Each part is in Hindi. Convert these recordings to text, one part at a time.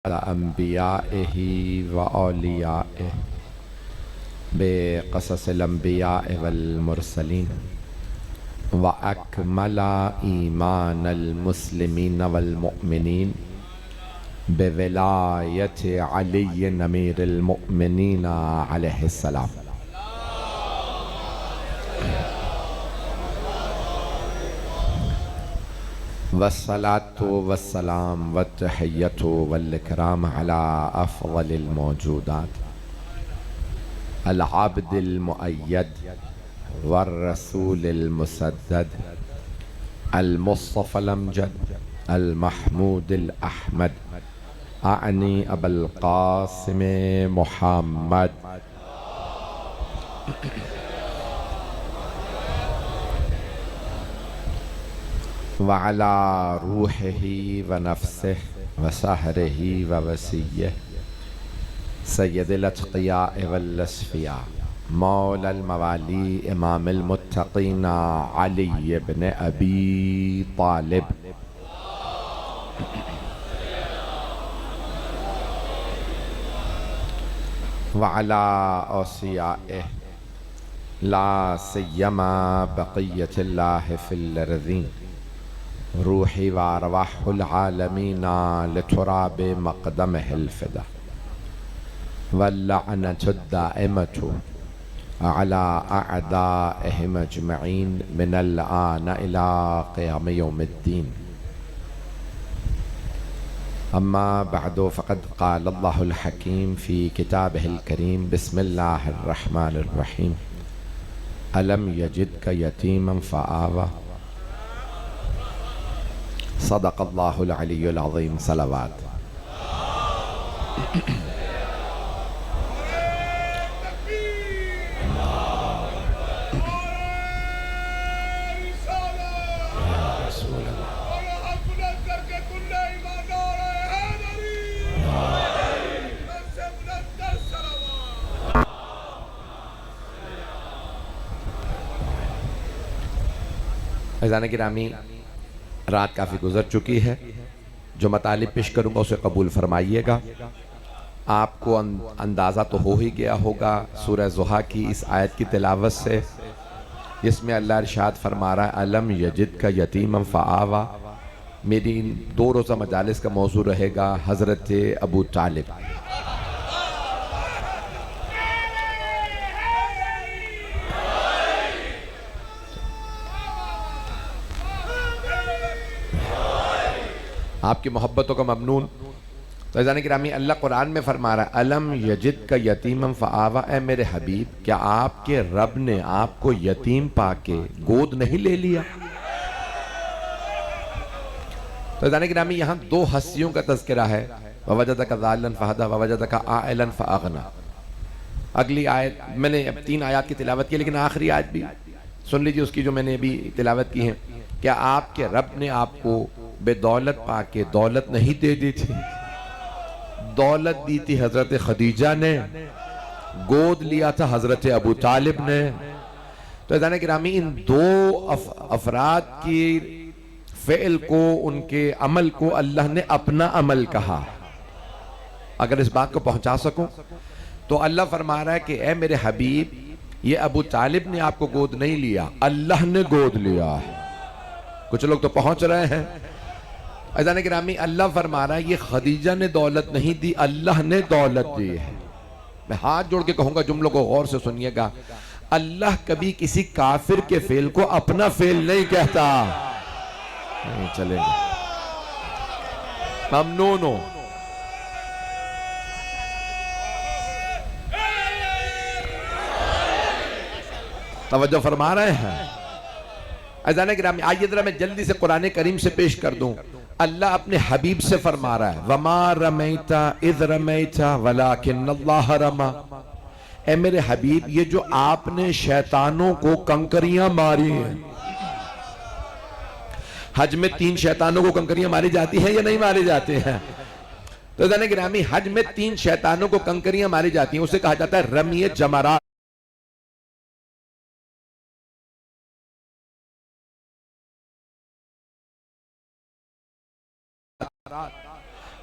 अम्बियाइही व औलियाइही बेक़ससिल अम्बियाइ वल मुरसलीन व अकमला ईमानल मुस्लिमीन वल मुअमिनीन बेविलायति अली अमीरुल मुअमिनीन अलैहिस्सलाम। वस्सलातु वस्सलाम वत्तहिय्यतु वल इकराम अला अफ़ज़लिल मौजूदात अल आबिदिल मुअय्यद वर रसूलिल मुसद्दद अल मुस्तफ़ल अमजद अल महमूदिल अहमद आनी अबुल क़ासिम मुहम्मद व अला रूहिही व नफ्सिही व सहरिही व वसीय्यिही सय्यदिल अत्क़ियाए वल अस्फ़िया मौलल मवाली इमामुल मुत्तक़ीन अली इब्न अबी तालिब व अला औसियाइही ला सिय्यमा बक़िय्यतिल्लाहि फिल अर्ज़ीन रूही व अरवाहुल आलमीन लितुराबि मक़दमिहिल फ़िदा वल्लअनतु दाइमतु अला अअदाइहिम अजमईन मिनल आन इला क़ियाम यौमिद्दीन। अम्मा बअदु फ़क़द क़ाल अल्लाहुल हकीम फ़ी किताबिहिल करीम बिस्मिल्लाहिर रहमानिर रहीम अलम यजिदका यतीमन फ़आवा सदक़ल्लाहुल अलियुल अज़ीम। सलावत। फ़ैज़ान गिरामी, रात काफ़ी गुजर चुकी है। जो मतालिब पेश करूँगा उसे कबूल फरमाइएगा। आपको अंदाज़ा तो हो ही गया होगा सूरह ज़ुहा की इस आयत की तिलावत से, जिसमें अल्लाह इरशाद फरमा रहा है अलम यजिद का यतीमन फ़आवा। मेरी इन 2 रोज़ा मजालिस का मौजू रहेगा हज़रत अबू तालिब। आपकी मोहब्बतों का ममनून। तो ज़ाने गिरामी, अल्लाह कुरान में फरमा रहा है अलम यजिद का यतीमन फ़आवा। ए मेरे हबीब, क्या आपके रब ने आपको यतीम पाके गोद नहीं ले लिया? तो ज़ाने गिरामी, यहाँ 2 हस्तियों का तज़किरा है। ववजदका ज़ालिलन फ़हदा ववजदका आइलन फ़अग़ना। अगली आयत मैंने अब 3 आयत की तिलावत की, लेकिन आखिरी आयत भी सुन लीजिए उसकी जो मैंने अभी तिलावत की है। क्या आपके रब ने आपको बेदौलत पाके दौलत नहीं दे दी थी? दौलत दी थी हजरत खदीजा ने, गोद लिया था हजरत अबू तालिब ने। तो जाने गिरामी, इन 2 अफराद की फ़ेल को, उनके अमल को अल्लाह ने अपना अमल कहा। अगर इस बात को पहुंचा सकूं तो अल्लाह फरमा रहा है कि ए मेरे हबीब, ये अबू तालिब ने आपको गोद नहीं लिया, अल्लाह ने गोद लिया है। कुछ लोग तो पहुंच रहे हैं। अज़ान गिरामी, अल्लाह फरमा रहा है ये खदीजा ने दौलत नहीं दी, अल्लाह ने दौलत दी है। मैं हाथ जोड़ के कहूंगा, जुमलों को गौर से सुनिएगा। अल्लाह कभी किसी काफिर के फेल को अपना फेल नहीं कहता। नहीं चलेगा, ममनून हो। तवज्जो फरमा रहे हैं। अज़ान गिरामी, आइए जरा मैं जल्दी से कुरान करीम से पेश कर दूं। अल्लाह अपने हबीब से फरमा रहा है वमा रमैता इज़ रमैता वलाकिन्नल्लाह रमा। ए मेरे हबीब, ये जो आपने शैतानों को कंकरियां मारी हैं, हज में 3 शैतानों को कंकरियां मारी जाती हैं या नहीं मारी जाती हैं? तो जाने गिरामी, हज में 3 शैतानों को कंकरियां मारी जाती हैं, उसे कहा जाता है रमिय जमरा।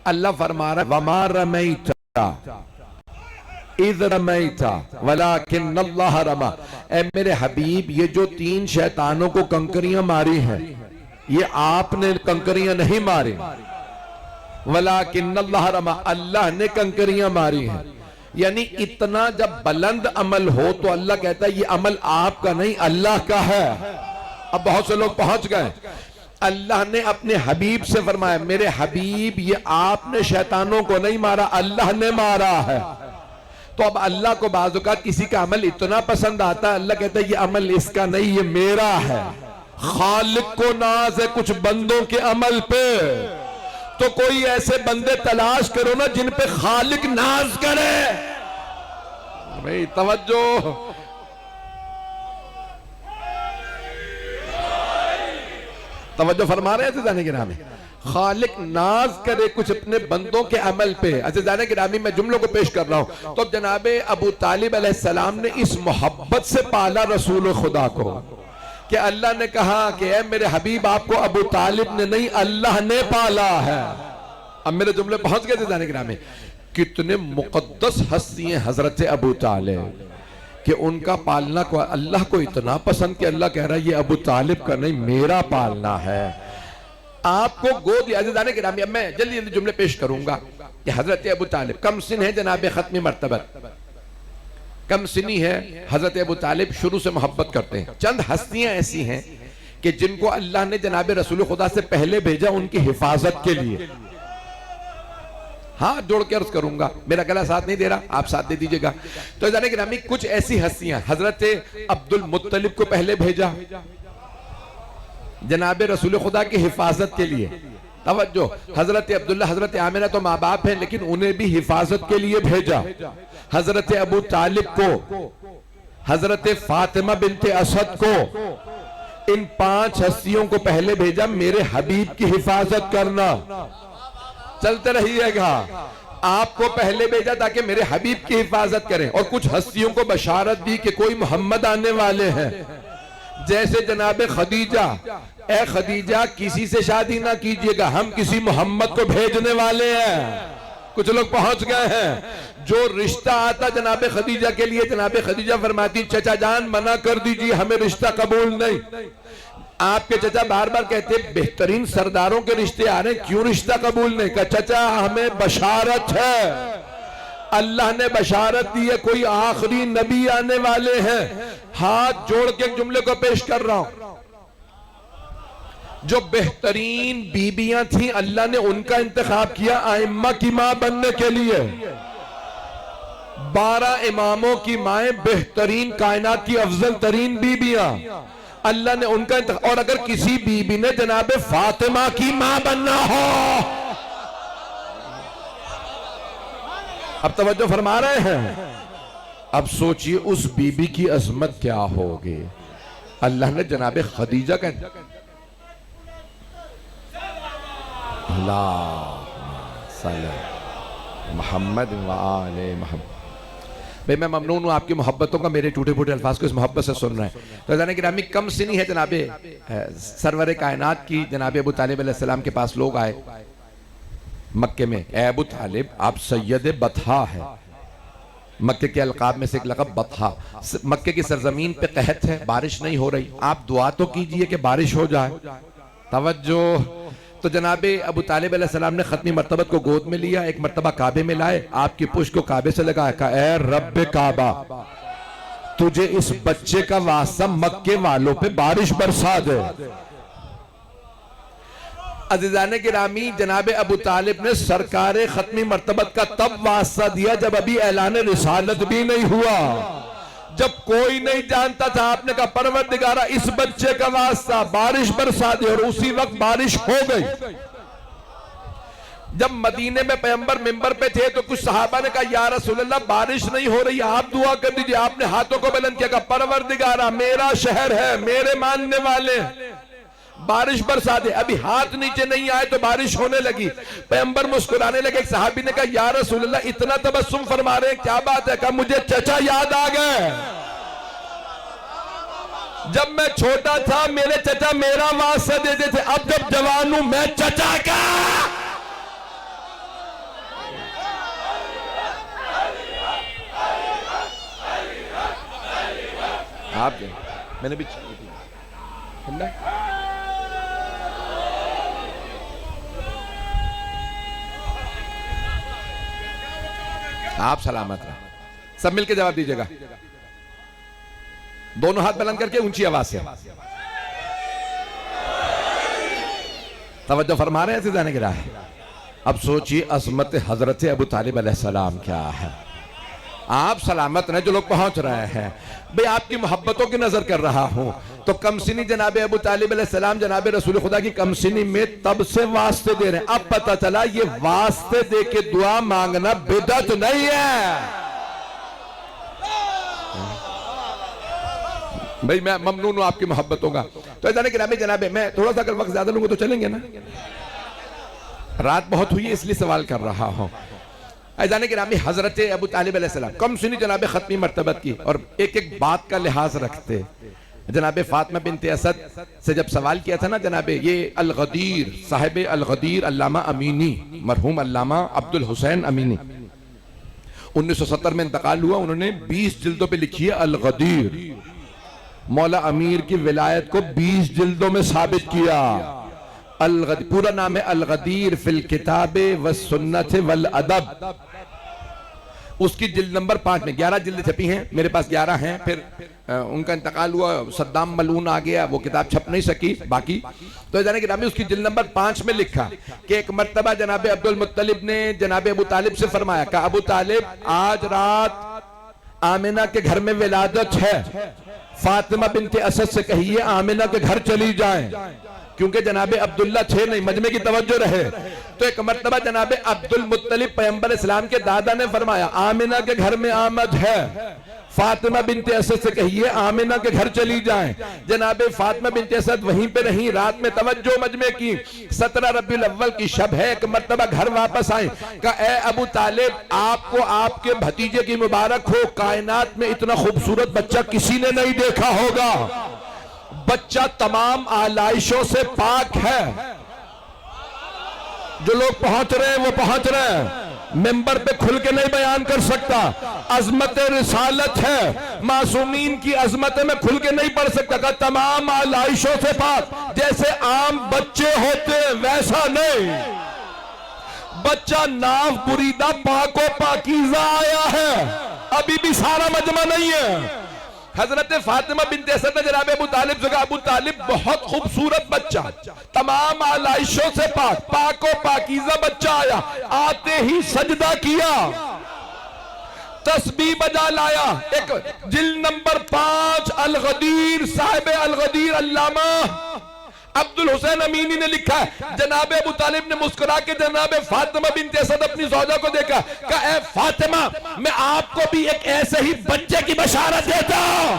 अल्लाह फरमा रहा है वमा रमैता इज़ रमैता वलाकिन्नल्लाह रमा। ए मेरे हबीब, ये जो 3 शैतानों को कंकरियां मारी हैं, ये आपने कंकरियां नहीं मारी, वलाकिन्नल्लाह रमा, अल्लाह ने कंकरियां मारी हैं। यानी इतना जब बुलंद अमल हो तो अल्लाह कहता है ये अमल आपका नहीं अल्लाह का है। अब बहुत से लोग पहुंच गए, अल्लाह ने अपने हबीब से फरमाया मेरे हबीब ये आपने शैतानों को नहीं मारा, अल्लाह ने मारा है। तो अब अल्लाह को बाज़ औक़ात किसी का अमल इतना पसंद आता है, अल्लाह कहता है ये अमल इसका नहीं, ये मेरा है। खालिक को नाज है कुछ बंदों के अमल पे, तो कोई ऐसे बंदे तलाश करो ना जिन पे खालिक नाज करे। भाई तवज्जो, तवज्जो फरमा रहे हैं जाने के नाम है। खालिक नाज करे कुछ अपने बंदों के अमल पे। अच्छा जाने के नामी मैं जुमलों को पेश कर रहा हूं। तो जनाबे अबू तालिब अलैहिस्सलाम ने इस मोहब्बत से पाला रसूल खुदा को कि अल्लाह ने कहा कि ऐ मेरे हबीब आपको अबू तालिब ने नहीं अल्लाह ने पाला है। अब मेरे जुमले पहुंच गए थे जाने के नामे। कितने मुकद्दस हस्ती हैं हजरत अबू तालिब कि उनका पालना को अल्लाह को इतना पसंद कि अल्लाह कह रहा है ये अबू तालिब का नहीं मेरा पालना है। आपको गोद जाने के नामे। अब मैं जल्दी जल्दी जुमले पेश करूंगा कि हजरत अबू तालिब कम सिन है जनाब खत्मी मर्तबत, कम सिनी है हजरत अबू तालिब, शुरू से मोहब्बत करते हैं। चंद हस्तियां ऐसी हैं कि जिनको अल्लाह ने जनाब रसूल खुदा से पहले भेजा उनकी हिफाजत के लिए। हाथ जोड़ के अर्ज करूंगा, मेरा गला साथ नहीं दे रहा, आप साथ दे दीजिएगा। तो जाने के नामी कुछ ऐसी हस्तियां, हजरत अब्दुल मुत्तलिब को पहले भेजा जनाब रसूल खुदा की हिफाजत के लिए। तवज्जो, हजरत अब्दुल्ला हजरत आमिना तो माँ बाप हैं लेकिन उन्हें भी हिफाजत के लिए भेजा। हजरत अबू तालिब को, हजरत फातिमा बिनते असद को, इन 5 हस्तियों को पहले भेजा मेरे हबीब की हिफाजत करना। चलते रहिएगा, आपको पहले भेजा ताकि मेरे हबीब की हिफाजत करें। और कुछ हस्तियों को बशारत दी कि कोई मोहम्मद आने वाले हैं, जैसे जनाब खदीजा, ए खदीजा किसी से शादी ना कीजिएगा, हम किसी मोहम्मद को भेजने वाले हैं। कुछ लोग पहुंच गए हैं। जो रिश्ता आता जनाब खदीजा के लिए, जनाब खदीजा फरमाती चचा जान मना कर दीजिए हमें रिश्ता कबूल नहीं। आपके चचा बार बार कहते बेहतरीन सरदारों के रिश्ते आ रहे हैं, क्यों रिश्ता कबूल नहीं? का चचा हमें बशारत है, अल्लाह ने बशारत दी है कोई आखिरी नबी आने वाले हैं। हाथ जोड़ के एक जुमले को पेश कर रहा हूं। जो बेहतरीन बीबियां थी अल्लाह ने उनका इंतखाब किया आइम्मा की मां बनने के लिए। 12 इमामों की माएं बेहतरीन कायनात की अफजल तरीन बीबियां, अल्लाह ने उनका इंतखाब। और अगर किसी बीबी ने जनाब फातिमा की मां बनना हो, अब तवज्जो फरमा रहे हैं, अब सोचिए उस बीबी की अजमत क्या होगी। अल्लाह ने जनाब खदीजा का मोहम्मद भाई मैं ममनून हूँ आपकी मोहब्बतों का, मेरे टूटे फूटे अल्फाज को इस मोहब्बत से सुन रहे हैं। तो जाने की नामी कम सिनी है जनाबे सरवर कायनात की, जनाब अबू तालिब अलैहिस्सलाम के पास लोग आए मक्के में। ए अबू तालिब आप सैयद बतहा है, मक्के के अलकाब में से एक लक़ब बतहा। मक्के की सरजमीन पे कहत है, बारिश नहीं हो रही, आप दुआ तो कीजिए कि बारिश हो जाए। तवज्जो। तो जनाबे अबू तालिब अलैहिस्सलाम ने खत्मी मर्तबत को गोद में लिया, एक मर्तबा काबे में लाए, आपकी पुष्ट को काबे से लगाया, कहा ए रब्बे काबा तुझे इस बच्चे का वास्ता मक्के वालों पे बारिश बरसा दे। अज़ीज़ाने गिरामी जनाबे अबू तालिब ने सरकारे खत्मी मर्तबत का तब वास्ता दिया जब अभी ऐलान रिसालत भी नहीं हुआ, जब कोई नहीं जानता था। आपने कहा परवरदिगारा इस बच्चे का वास्ता बारिश बरसा दे, और उसी वक्त बारिश हो गई। जब मदीने में पैगंबर मिंबर पे थे तो कुछ सहाबा ने कहा या रसूलल्लाह बारिश नहीं हो रही, आप दुआ कर दीजिए। आपने हाथों को बुलंद किया, कहा परवरदिगारा मेरा शहर है, मेरे मानने वाले बारिश बरसा दे। अभी हाथ नीचे नहीं आए तो बारिश होने लगी। पैगंबर मुस्कुराने लगे। एक सहाबी ने कहा या रसूलल्लाह इतना तबस्सुम फरमा रहे हैं, क्या बात है? कहा मुझे चचा याद आ गए, जब मैं छोटा था मेरे चचा मेरा वास्ता देते थे, अब जब जवान हूं मैं चचा का। आप मैंने भी आप सलामत रहे। सब मिलके जवाब दीजिएगा, दोनों हाथ बुलंद करके ऊंची आवाज से। तवज्जो फरमा रहे हैं जाने की राह। अब सोचिए अजमत हजरत अबू तालिब अलैहिस्सलाम क्या है। आप सलामत रहे जो लोग पहुंच रहे हैं। भाई आपकी मोहब्बतों की नजर कर रहा हूं तो कमसिनी जनाब अबू तालिब अलैहिस्सलाम जनाब रसूल खुदा की कमसिनी में तब से वास्ते दे रहे हैं। अब पता चला ये वास्ते दे के दुआ मांगना बिदअत नहीं है। भाई मैं ममनून हूं आपकी मोहब्बतों का। तो जनाब मैं थोड़ा सा अगर वक्त ज्यादा लूंगा तो चलेंगे ना, रात बहुत हुई है इसलिए सवाल कर रहा हूं। ऐज़ान गिरामी हजरत अबू तालिब अलैहिस्सलाम कम सुनी जनाब खत्मी मर्तबत की और एक एक बात का लिहाज रखते। जनाब फातिमा बिनते असद से जब सवाल किया था ना जनाब ये अल-गदीर साहिब अल-गदीर अल्लामा अमीनी मरहूम अल्लामा अब्दुल हुसैन अमीनी 1970 में इंतकाल हुआ। उन्होंने 20 जिल्दों पे लिखी है अल-गदीर। मौला अमीर की विलायत को 20 जिल्दों में साबित किया। अल-गदीर पूरा नाम है अल-गदीर फिल किताबे व सुन्नत वल अदब। उसकी जिल्द नंबर 5 में 11 जिल्द छपी हैं, मेरे पास 11 हैं। फिर उनका इंतकाल हुआ, सद्दाम मलून आ गया, वो किताब छप नहीं सकी बाकी। तो जाने कि उसकी जिल्द नंबर 5 में लिखा कि एक मर्तबा जनाब अब्दुल मुत्तलिब ने जनाब अबू तालिब से फरमाया कि अबू तालिब आज रात आमिना के घर में विलादत है, फातिमा बिनते असद से कहिए आमिना के घर चली जाएं, क्योंकि जनाबे अब्दुल्ला थे नहीं, मजमे की तवज्जो रहे। तो एक मर्तबा जनाबे अब्दुल मुत्तलिब पैगंबर इस्लाम के दादा ने फरमाया आमिना के घर में आमद है, फातिमा बिनते असद से कहिए आमिना के घर चली जाएं। जनाबे फातिमा बिनते असद वहीं पे रही, रात में तवज्जो मजमे की। 17 रबीउल अव्वल की शब है। एक मर्तबा घर वापस आए, कहा ए अबू तालिब आपको आपके भतीजे की मुबारक हो, कायनात में इतना खूबसूरत बच्चा किसी ने नहीं देखा होगा। बच्चा तमाम आलाइशों से पाक है। जो लोग पहुंच रहे हैं वो पहुंच रहे हैं, मेंबर पे खुल के नहीं बयान कर सकता। अजमत रिसालत है, मासूमीन की अजमत में खुल के नहीं पढ़ सकता। का तमाम आलाइशों से पाक, जैसे आम बच्चे होते हैं वैसा नहीं। बच्चा नाव बुरीदा पाको पाकीज़ा आया है, अभी भी सारा मजमा नहीं है। हजरत फातिमा बिनते असद ने जनाब अबू तालिब से कहा अबू तालिब बहुत खूबसूरत बच्चा, तमाम आलाइशों से पाक, पाको पाकीज़ा बच्चा आया। आते ही सजदा किया, तस्बीह बजा लाया। एक जिल्द नंबर 5 अल-गदीर साहिब अल-गदीर अल्लामा अब्दुल हुसैन अमीनी ने लिखा है। जनाब अबू तालिब ने मुस्कुरा के जनाब फातिमा बिनते असद अपनी ज़ौजा को देखा, कहा ए फातिमा मैं आपको भी एक ऐसे ही बच्चे की बशारत देता हूं।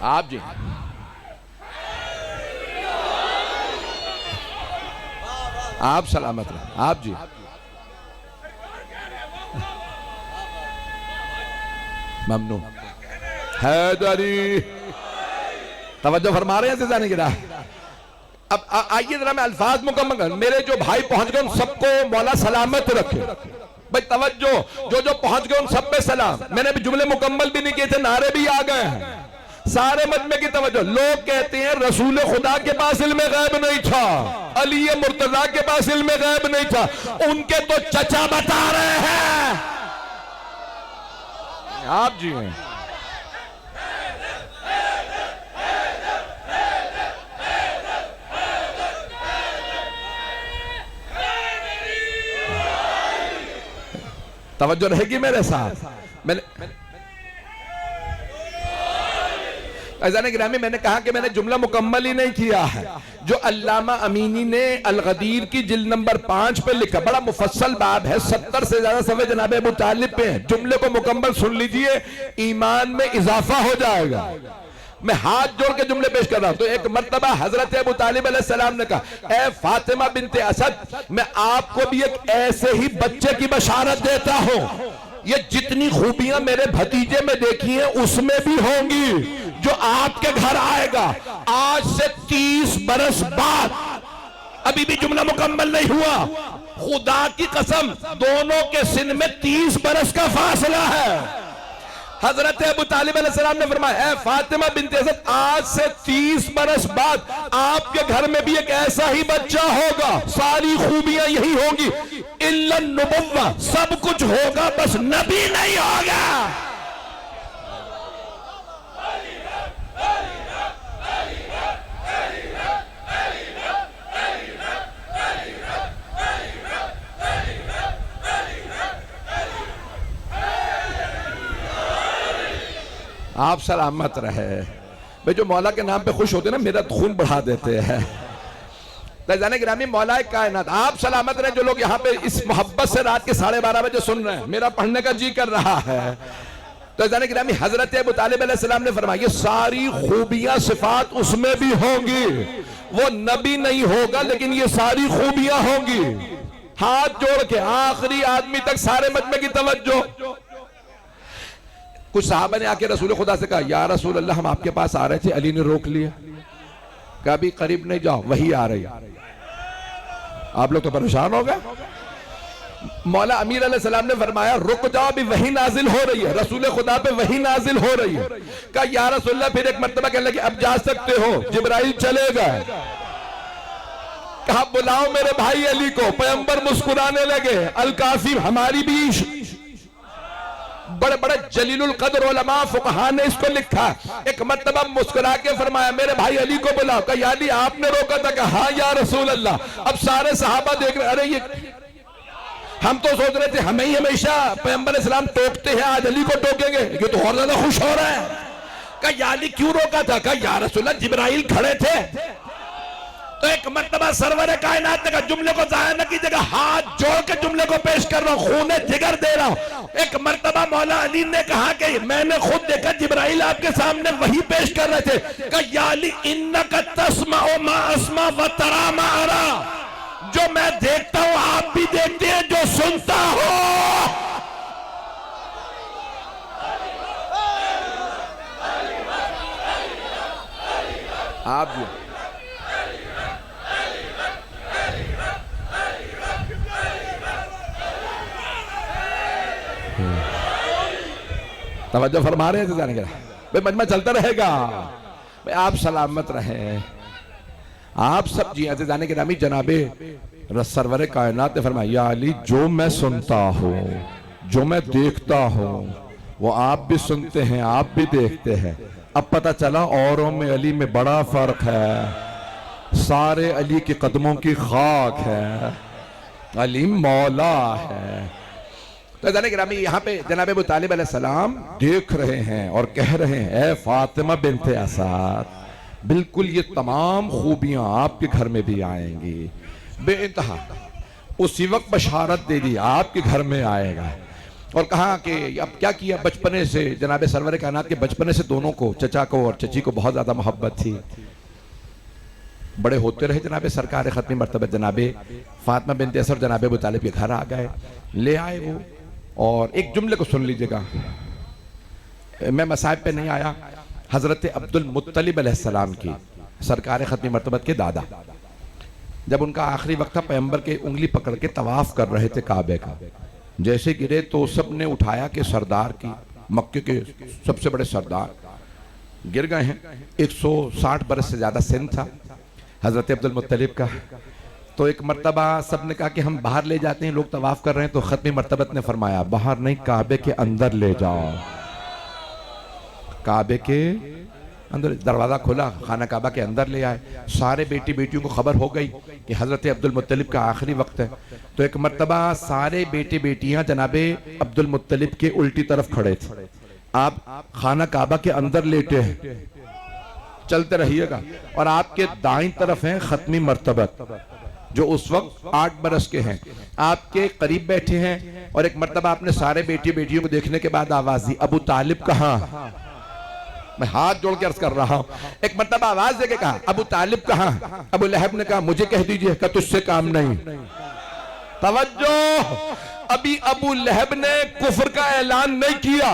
आप जी आप सलामत रहे। आप जी ममनून हैदरी तवज्जो फरमा रहे हैं जाने की राह। अब आइए जरा मैं अल्फाज मुकम्मल कर। मेरे जो भाई पहुंच गए उन सबको मौला सलामत रखे। भाई तवज्जो, जो जो पहुंच गए उन सब पे सलाम। मैंने भी जुमले मुकम्मल भी नहीं किए थे, नारे भी आ गए हैं। सारे मजमे की तवज्जो। लोग कहते हैं रसूल खुदा के पास इल्मे गैब नहीं था, अली मुर्तजा के पास इल्मे गैब नहीं था, उनके तो चचा बता रहे हैं। आप जी हैं तवज्जो रहेगी मेरे साथ। मैंने ऐज़ान गिरामी मैंने कहा कि मैंने जुमला मुकम्मल ही नहीं किया है। जो अल्लामा अमीनी ने अल-गदीर की जिल्द नंबर 5 पे लिखा, बड़ा मुफस्सल बाब है, 70 से ज्यादा सफ़े जनाब अबू तालिब पे है। जुमले को मुकम्मल सुन लीजिए, ईमान में इजाफा हो जाएगा। मैं हाथ जोड़ के जुमले पेश कर रहा हूं। तो एक मर्तबा हजरत अबू तालिब अलैहिस्सलाम ने कहा ए फातिमा बिनते असद मैं आपको भी एक ऐसे ही बच्चे की बशारत देता हूं। ये जितनी खूबियां मेरे भतीजे में देखी हैं उसमें भी होंगी, जो आपके घर आएगा आज से 30 बरस बाद, अभी भी जुमला मुकम्मल नहीं हुआ, खुदा की कसम दोनों के सिन में 30 बरस का फासला है। हजरत अबू तालिब अलैहिस्सलाम ने फरमाया, ए फातिमा बिन्ते असद, आज से 30 बरस बाद आपके घर में भी एक ऐसा ही बच्चा होगा, सारी खूबियां यही होंगी, इल्ला नुबुव्वा, सब कुछ होगा, बस नबी नहीं होगा। आप सलामत रहे। भाई जो मौला के नाम पे खुश होते हैं ना, मेरा खून बढ़ा देते हैं। जाने गिरामी मौला कायनात आप सलामत रहे। जो लोग यहाँ पे इस मोहब्बत से रात के 12:30 बजे सुन रहे हैं, मेरा पढ़ने का जी कर रहा है। तो जाने गिरामी हजरत अबू तालिब अलैहिस्सलाम ने फरमाया, ये सारी खूबियां सिफात उसमें भी होंगी, वो नबी नहीं होगा लेकिन ये सारी खूबियां होंगी। हाथ जोड़ के आखिरी आदमी तक सारे मजमे की तवज्जो। कुछ साहबा ने आके रसूल खुदा से कहा, या रसूल अल्लाह, हम आपके पास आ रहे थे, अली ने रोक लिया, कभी करीब नहीं जाओ, वही आ रही। आप लोग तो परेशान हो गए। मौला अमीर अलैहिस्सलाम ने फरमाया, रुक जाओ, अभी वही नाजिल हो रही है, रसूल खुदा पे वही नाजिल हो रही है। कहा या रसूल अल्लाह, फिर एक मर्तबा कहने लगे, अब जा सकते हो, जिब्राइल चले गए। कहा बुलाओ मेरे भाई अली को। पैगंबर मुस्कुराने लगे। अल कासिम, हमारी भी बड़े बड़े जलीलुल कद्र उलमा फुकहा ने इसको लिखा। एक मर्तबा मुस्कुरा के फरमाया, मेरे भाई अली को बुलाओ। कहा या अली, आपने रोका था? कहा हाँ या रसूल अल्लाह। अब सारे सहाबा देख रहे, अरे ये हम तो सोच रहे थे हमें ही हमेशा पैगंबर इस्लाम टोकते हैं, आज अली को टोकेंगे, ये तो और ज्यादा खुश हो रहा है। कहा या अली क्यों रोका था? कहा या रसूल अल्लाह, जिब्राइल खड़े थे। तो एक मर्तबा सरवर कायनात ने कहा, जुमले को जाया न कीजिएगा, हाथ जोड़ के जुमले को पेश कर रहा हूं, खूने जिगर दे रहा हूं। एक मर्तबा मौला अली ने कहा कि मैंने खुद देखा जिब्राइल आपके सामने वही पेश कर रहे थे। कहा या अली, इन्नका तस्माउ मा अस्मा व तरा मा अरा, जो मैं देखता हूं आप भी देखते हैं, जो सुनता हो आप भी। तवज्जो फरमा रहे थे जाने के भाई, मजमा चलता रहेगा भाई, आप सलामत रहे। आप सब जी ऐसे जाने के नामी जनाबे सरवरे कायनात ने फरमाया, या अली, जो मैं सुनता हूँ, जो मैं देखता हूँ, वो आप भी सुनते हैं, आप भी देखते हैं। अब पता चला औरों में अली में बड़ा फर्क है। सारे अली के कदमों की खाक है, अली मौला है। तो जाने गिरामी यहाँ पे जनाब अबू तालिब अलैहिस्सलाम देख रहे हैं और कह रहे हैं, ए फातिमा बिन्ते असद, बिल्कुल ये तमाम खूबियां आपके घर में भी आएंगी बेइंतहा। उसी वक्त बशारत दे दी, आपके घर में आएगा। और कहा कि अब क्या किया, बचपने से जनाब सरवर कायनात के बचपने से दोनों को, चचा को और चची को बहुत ज्यादा मोहब्बत थी। बड़े होते रहे जनाब सरकार खत्मी मर्तबा जनाब फातिमा बिन्ते असद जनाब अबू तालिब के घर आ गए, ले आए वो। और एक जुमले को सुन लीजिएगा, मैं मसाइब पे नहीं आया। हजरत अब्दुल मुत्तलिब अलैहिस्सलाम की, सरकार खत्मी मर्तबत के दादा, जब उनका आखिरी वक्त था, पैगंबर के उंगली पकड़ के तवाफ कर रहे थे काबे का। जैसे गिरे तो सब ने उठाया कि सरदार की, मक्के के सबसे बड़े सरदार गिर गए हैं। 160 बरस से ज्यादा सिन था हजरत अब्दुल मुत्तलिब का। तो एक मर्तबा सब ने कहा कि हम बाहर ले जाते हैं, लोग तवाफ कर रहे हैं। तो खत्मी मर्तबत ने फरमाया, बाहर नहीं, काबे के अंदर ले जाओ। काबे के अंदर दरवाजा खुला, खाना काबा के अंदर ले आए। सारे बेटी बेटियों को खबर हो गई कि हजरत अब्दुल मुत्तलिब का आखिरी वक्त है। तो एक मर्तबा सारे बेटे बेटियां जनाबे अब्दुल मुत्तलिब के उल्टी तरफ खड़े थे। आप खाना काबा के अंदर लेटे हैं, चलते रहिएगा। और आपके दाईं तरफ हैं खत्मी मर्तबत, जो उस वक्त 8 बरस के हैं, आपके करीब बैठे हैं। और एक मर्तबा आपने सारे बेटी बेटियों को देखने के बाद आवाज दी, अबू तालिब कहाँ? मैं हाथ जोड़ के अर्ज कर रहा हूं। एक मर्तबा आवाज देके कहा, अबू तालिब कहाँ? अबू लहब ने कहा, मुझे कह दीजिए कि तुझसे काम नहीं। तवज्जो, अभी अबू लहब ने कुफ्र का ऐलान नहीं किया,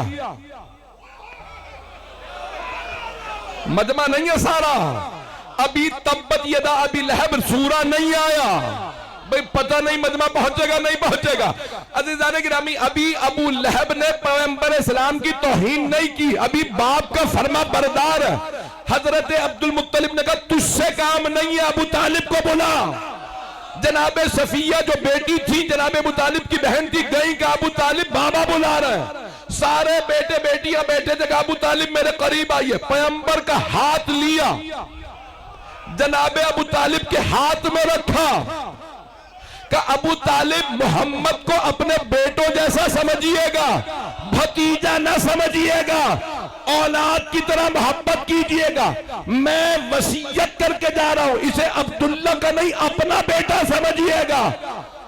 मजमा नहीं है सारा। अभी तब्बत यदा अभी लहब सूरा नहीं आया भाई, पता नहीं मजमा पहुंचेगा नहीं पहुंचेगा। अज़ीज़ान गिरामी, अभी अबू लहब ने पैगंबर इस्लाम की तौहीन नहीं की, अभी बाप का फरमा बरदार है। हजरत अब्दुल मुत्तलिब ने कहा तुझसे काम नहीं है, अबू तालिब को बुला। जनाबे सफिया जो बेटी थी जनाबे अबू तालिब की बहन थी, गई का अबू तालिब बाबा बुला रहे हैं। सारे बेटे बेटियां बैठे थे, अबू तालिब मेरे करीब आइए। पैगंबर का हाथ लिया, जनाबे अबू तालिब के हाथ में रखा, का अबू तालिब मोहम्मद को अपने बेटों जैसा समझिएगा, भतीजा न समझिएगा, औलाद की तरह मोहब्बत कीजिएगा। मैं वसीयत करके जा रहा हूं, इसे अब्दुल्ला का नहीं अपना बेटा समझिएगा।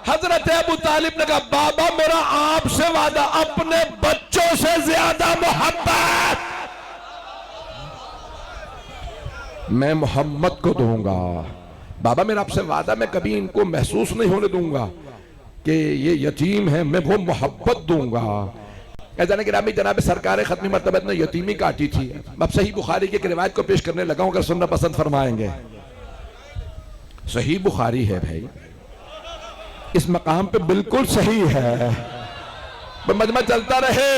हजरत अबू तालिब ने कहा बाबा मेरा आपसे वादा, अपने बच्चों से ज्यादा मोहब्बत मैं मोहम्मद को दूंगा। बाबा मेरा आपसे वादा, मैं कभी इनको महसूस नहीं होने दूंगा कि ये यतीम है, मैं वो मोहब्बत दूंगा। गिरामी जनाब सरकार खत्मी मर्तबत ने यतीमी काटी थी। अब सही बुखारी की रिवायत को पेश करने लगा हूं, अगर सुनना पसंद फरमाएंगे। सही बुखारी है भाई, इस मकाम पे बिल्कुल सही है, मजमा चलता रहे।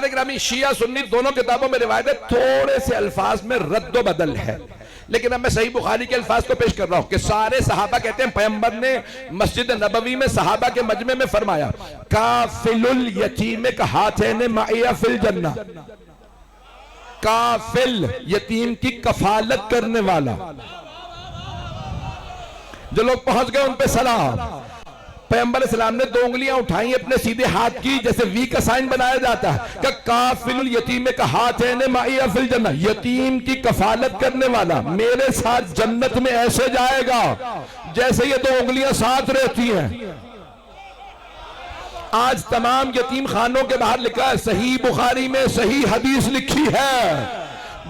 गिरामी शिया सुन्नी दोनों किताबों में रिवायत है, थोड़े से अल्फाज में रद्द बदल है, लेकिन अब मैं सही बुखारी के अल्फाज को पेश कर रहा हूं कि सारे सहाबा कहते हैं पैगंबर ने मस्जिद नबवी में सहाबा के मजमे में फरमाया काफिलुल यतीम का हाथैन माइया फिल जन्नह। काफिल यतीम की कफालत करने वाला। जो लोग पहुंच गए उन पे सलाम। पैगंबर इस्लाम ने 2 उंगलियां उठाई अपने सीधे हाथ की, जैसे वी का साइन बनाया जाता है कि काफिलुल यतीम का हाथ है ने माइया फिल जन्नह, यतीम की कफालत करने वाला मेरे साथ जन्नत में ऐसे जाएगा जैसे ये 2 उंगलियां साथ रहती हैं। आज तमाम यतीम खानों के बाहर लिखा है, सही बुखारी में सही हदीस लिखी है,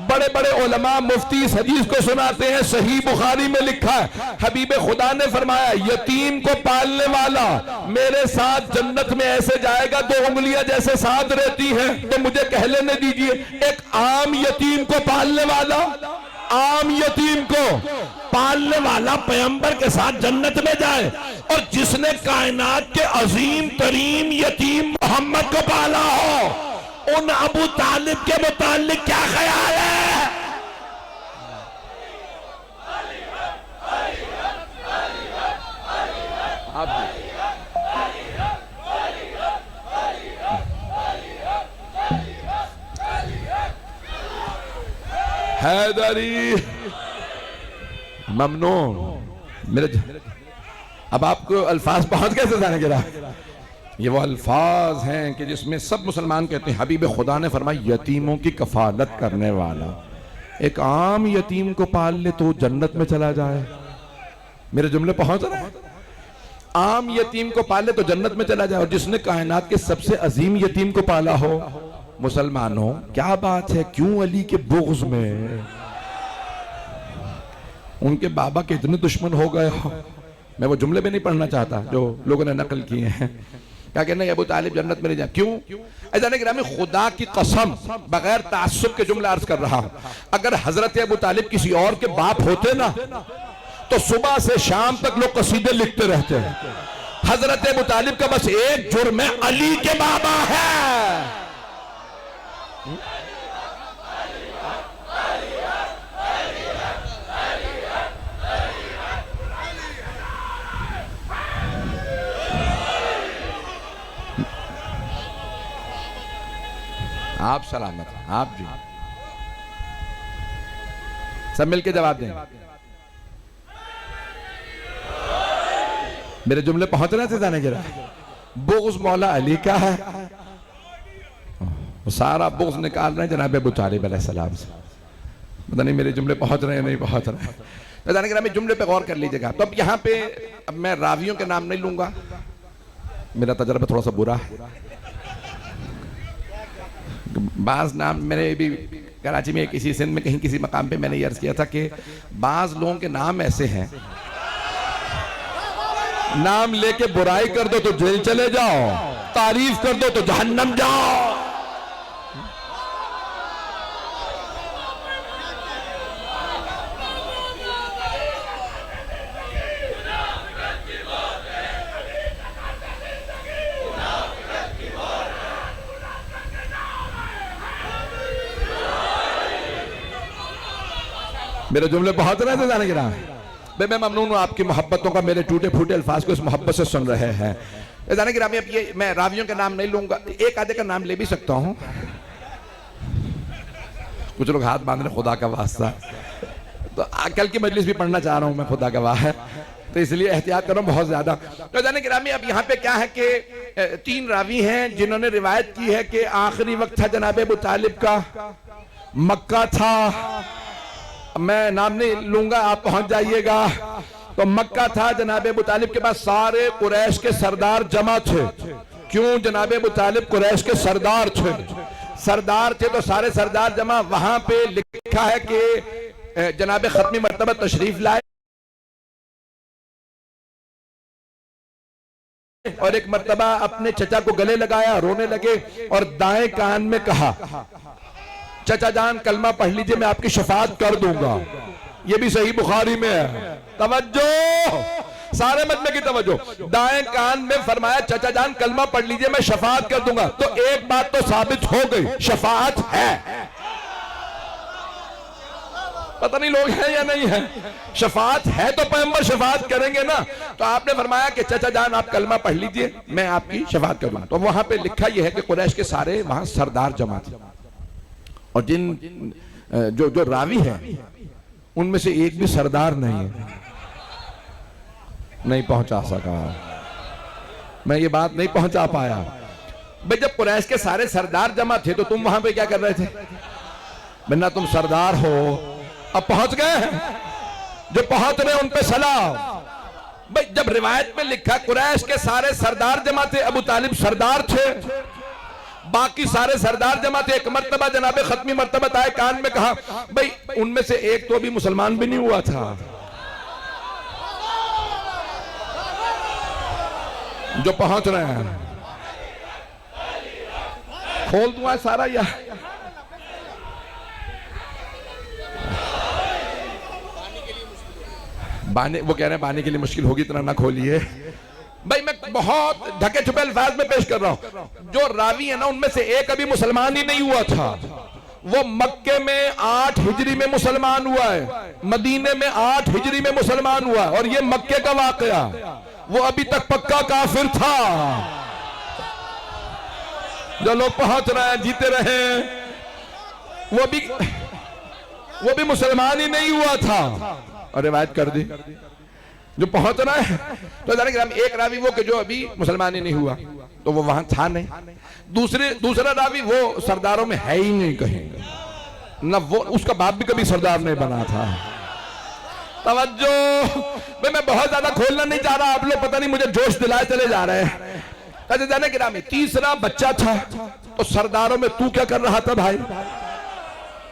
बड़े बड़े उलमा मुफ्ती इस हदीस को सुनाते हैं, सही बुखारी में लिखा है हबीब खुदा ने फरमाया यतीम को पालने वाला मेरे साथ जन्नत में ऐसे जाएगा 2 उंगलियां जैसे साथ रहती हैं। तो मुझे कह लेने दीजिए, एक आम यतीम को पालने वाला, आम यतीम को पालने वाला पैगंबर के साथ जन्नत में जाए, और जिसने कायनात के अजीम तरीन यतीम मोहम्मद को पाला हो, उन अबू तालिब के मुतालिक क्या ख्याल है? हैदरी ममनून मेरे। अब आपको अल्फाज पहुंच गए थे जाने के लिए। ये वो अल्फाज हैं कि जिसमें सब मुसलमान कहते हैं हबीब खुदा ने फरमाया यतीमों की कफालत करने वाला। एक आम यतीम को पाल ले तो जन्नत में चला जाए। मेरे जुमले पहुंच रहे हैं? आम यतीम को पाले तो जन्नत में चला जाए, और जिसने कायनात के सबसे अजीम यतीम को पाला हो। मुसलमानों क्या बात है, क्यों अली के बुग़्ज़ में उनके बाबा के इतने दुश्मन हो गए हो? मैं वो जुमले भी नहीं पढ़ना चाहता जो लोगों ने नकल किए हैं। क्या कहना है अबू तालिब जन्नत में नहीं जाए, क्यों? ऐसा नहीं, खुदा की कसम बगैर तासुब के जुमला अर्ज कर रहा हूं। अगर हजरत अबू तालिब किसी और के बाप होते ना तो सुबह से शाम तक लोग कसीदे लिखते रहते हैं। हजरत अबू तालिब का बस एक जुर्म है, अली के बाबा है। आप सलामत, आप जी सब मिलके जवाब दें। मेरे जुमले पहुंच रहे थे जाने गिरा। बुग़्ज़ मौला अली का है, वो सारा बुग़्ज़ निकाल रहे हैं जनाब अबू तालिब अलैहिस्सलाम से। पता नहीं मेरे जुमले पहुंच रहे हैं नहीं पहुंच रहे हैं। तो जाने गिरा, मैं जुमले पे गौर कर लीजिएगा। तो अब यहाँ पे अब मैं रावियों के नाम नहीं लूंगा, मेरा तजर्बा थोड़ा सा बुरा है। बाज नाम मैंने भी कराची में किसी सिंध में कहीं किसी मकाम पे मैंने ये अर्ज किया था कि बाज लोगों के नाम ऐसे हैं, नाम लेके बुराई कर दो तो जेल चले जाओ, तारीफ कर दो तो जहन्नम जाओ। मेरे जुमले बहुत रहे थे जाने के नाम भाई। मैं ममनून हूँ आपकी मोहब्बतों का, मेरे टूटे फूटे अल्फाज को इस मोहब्बत से सुन रहे हैं। जाने के नाम अब ये मैं रावियों का नाम नहीं लूंगा, एक आधे का नाम ले भी सकता हूँ। कुछ लोग हाथ बांध रहे, खुदा का वास्ता, तो कल की मजलिस भी पढ़ना चाह रहा हूँ मैं, खुदा का वाह है, तो इसलिए एहतियात कर रहा हूँ बहुत ज्यादा। तो जाने गिरामी अब यहाँ पे क्या है कि 3 रावी हैं जिन्होंने रिवायत की है कि आखिरी वक्त था जनाब अबू तालिब का, मक्का था, मैं नाम नहीं लूंगा, आप पहुंच जाइएगा। तो मक्का था, जनाब अबू तालिब के पास सारे कुरैश के सरदार जमा थे। क्यों? जनाब अबू तालिब कुरैश के सरदार थे, सरदार थे तो सारे सरदार जमा। वहां पे लिखा है कि जनाब खत्मी मर्तबा तशरीफ लाए और एक मर्तबा अपने चचा को गले लगाया, रोने लगे और दाएं कान में कहा, चचा जान कलमा पढ़ लीजिए, मैं आपकी शफाअत कर दूंगा। ये भी सही बुखारी में है। तवज्जो, सारे मजमे की तवज्जो। दाएं कान में फरमाया, चचा जान कलमा पढ़ लीजिए, मैं शफाअत कर दूंगा। तो एक बात तो साबित हो गई, शफाअत है। पता नहीं लोग हैं या नहीं है, शफाअत है तो पैगंबर शफाअत करेंगे ना। तो आपने फरमाया कि चचा जान आप कलमा पढ़ लीजिए, मैं आपकी शफाअत करूंगा। तो वहां पे लिखा यह है कि कुरैश के सारे वहां सरदार जमा थे और जिन जो रावी हैं उनमें से एक भी सरदार नहीं है। नहीं पहुंचा सका मैं, ये बात नहीं पहुंचा पाया भाई। जब कुरैश के सारे सरदार जमा थे तो तुम वहां पे क्या कर रहे थे? बिना तुम सरदार हो, अब पहुंच गए, जो पहुंच रहे उन पे सलाम भाई। जब रिवायत में लिखा कुरैश के सारे सरदार जमा थे, अबू तालिब सरदार थे, बाकी सारे सरदार जमा थे। एक मर्तबा जनाबे खत्मी मर्तबा आए, कान में कहा भाई उनमें से एक तो अभी मुसलमान भी नहीं हुआ था, जो पहुंच रहे हैं। खोल दूंगा सारा या बाने, वो कह रहे हैं बाने के लिए मुश्किल होगी, इतना ना खोलिए भाई। मैं बहुत ढके छुपे अल्फाज में पेश कर रहा हूं। जो रावी है ना उनमें से एक अभी मुसलमान ही नहीं हुआ था। वो मक्के में 8 हिजरी में मुसलमान हुआ है, मदीने में 8 हिजरी में मुसलमान हुआ है, और ये मक्के का वाकया। वो अभी तक पक्का काफिर था। जो लोग पहुंच रहे हैं, जीते रहे, वो भी मुसलमान ही नहीं हुआ था और रिवायत कर दी जो पहुंच रहा है। तो एक रावी वो कि जो अभी मुसलमान ही नहीं हुआ, तो वो वहां था नहीं। दूसरा रावी वो सरदारों में है ही नहीं, कहेंगे ना, वो उसका बाप भी कभी सरदार नहीं बना था। तवज्जो भाई, मैं बहुत ज्यादा खोलना नहीं चाह रहा, आप लोग पता नहीं मुझे जोश दिलाए चले जा रहे हैं। जाने गिरामी तीसरा बच्चा था, तो सरदारों में तू क्या कर रहा था भाई?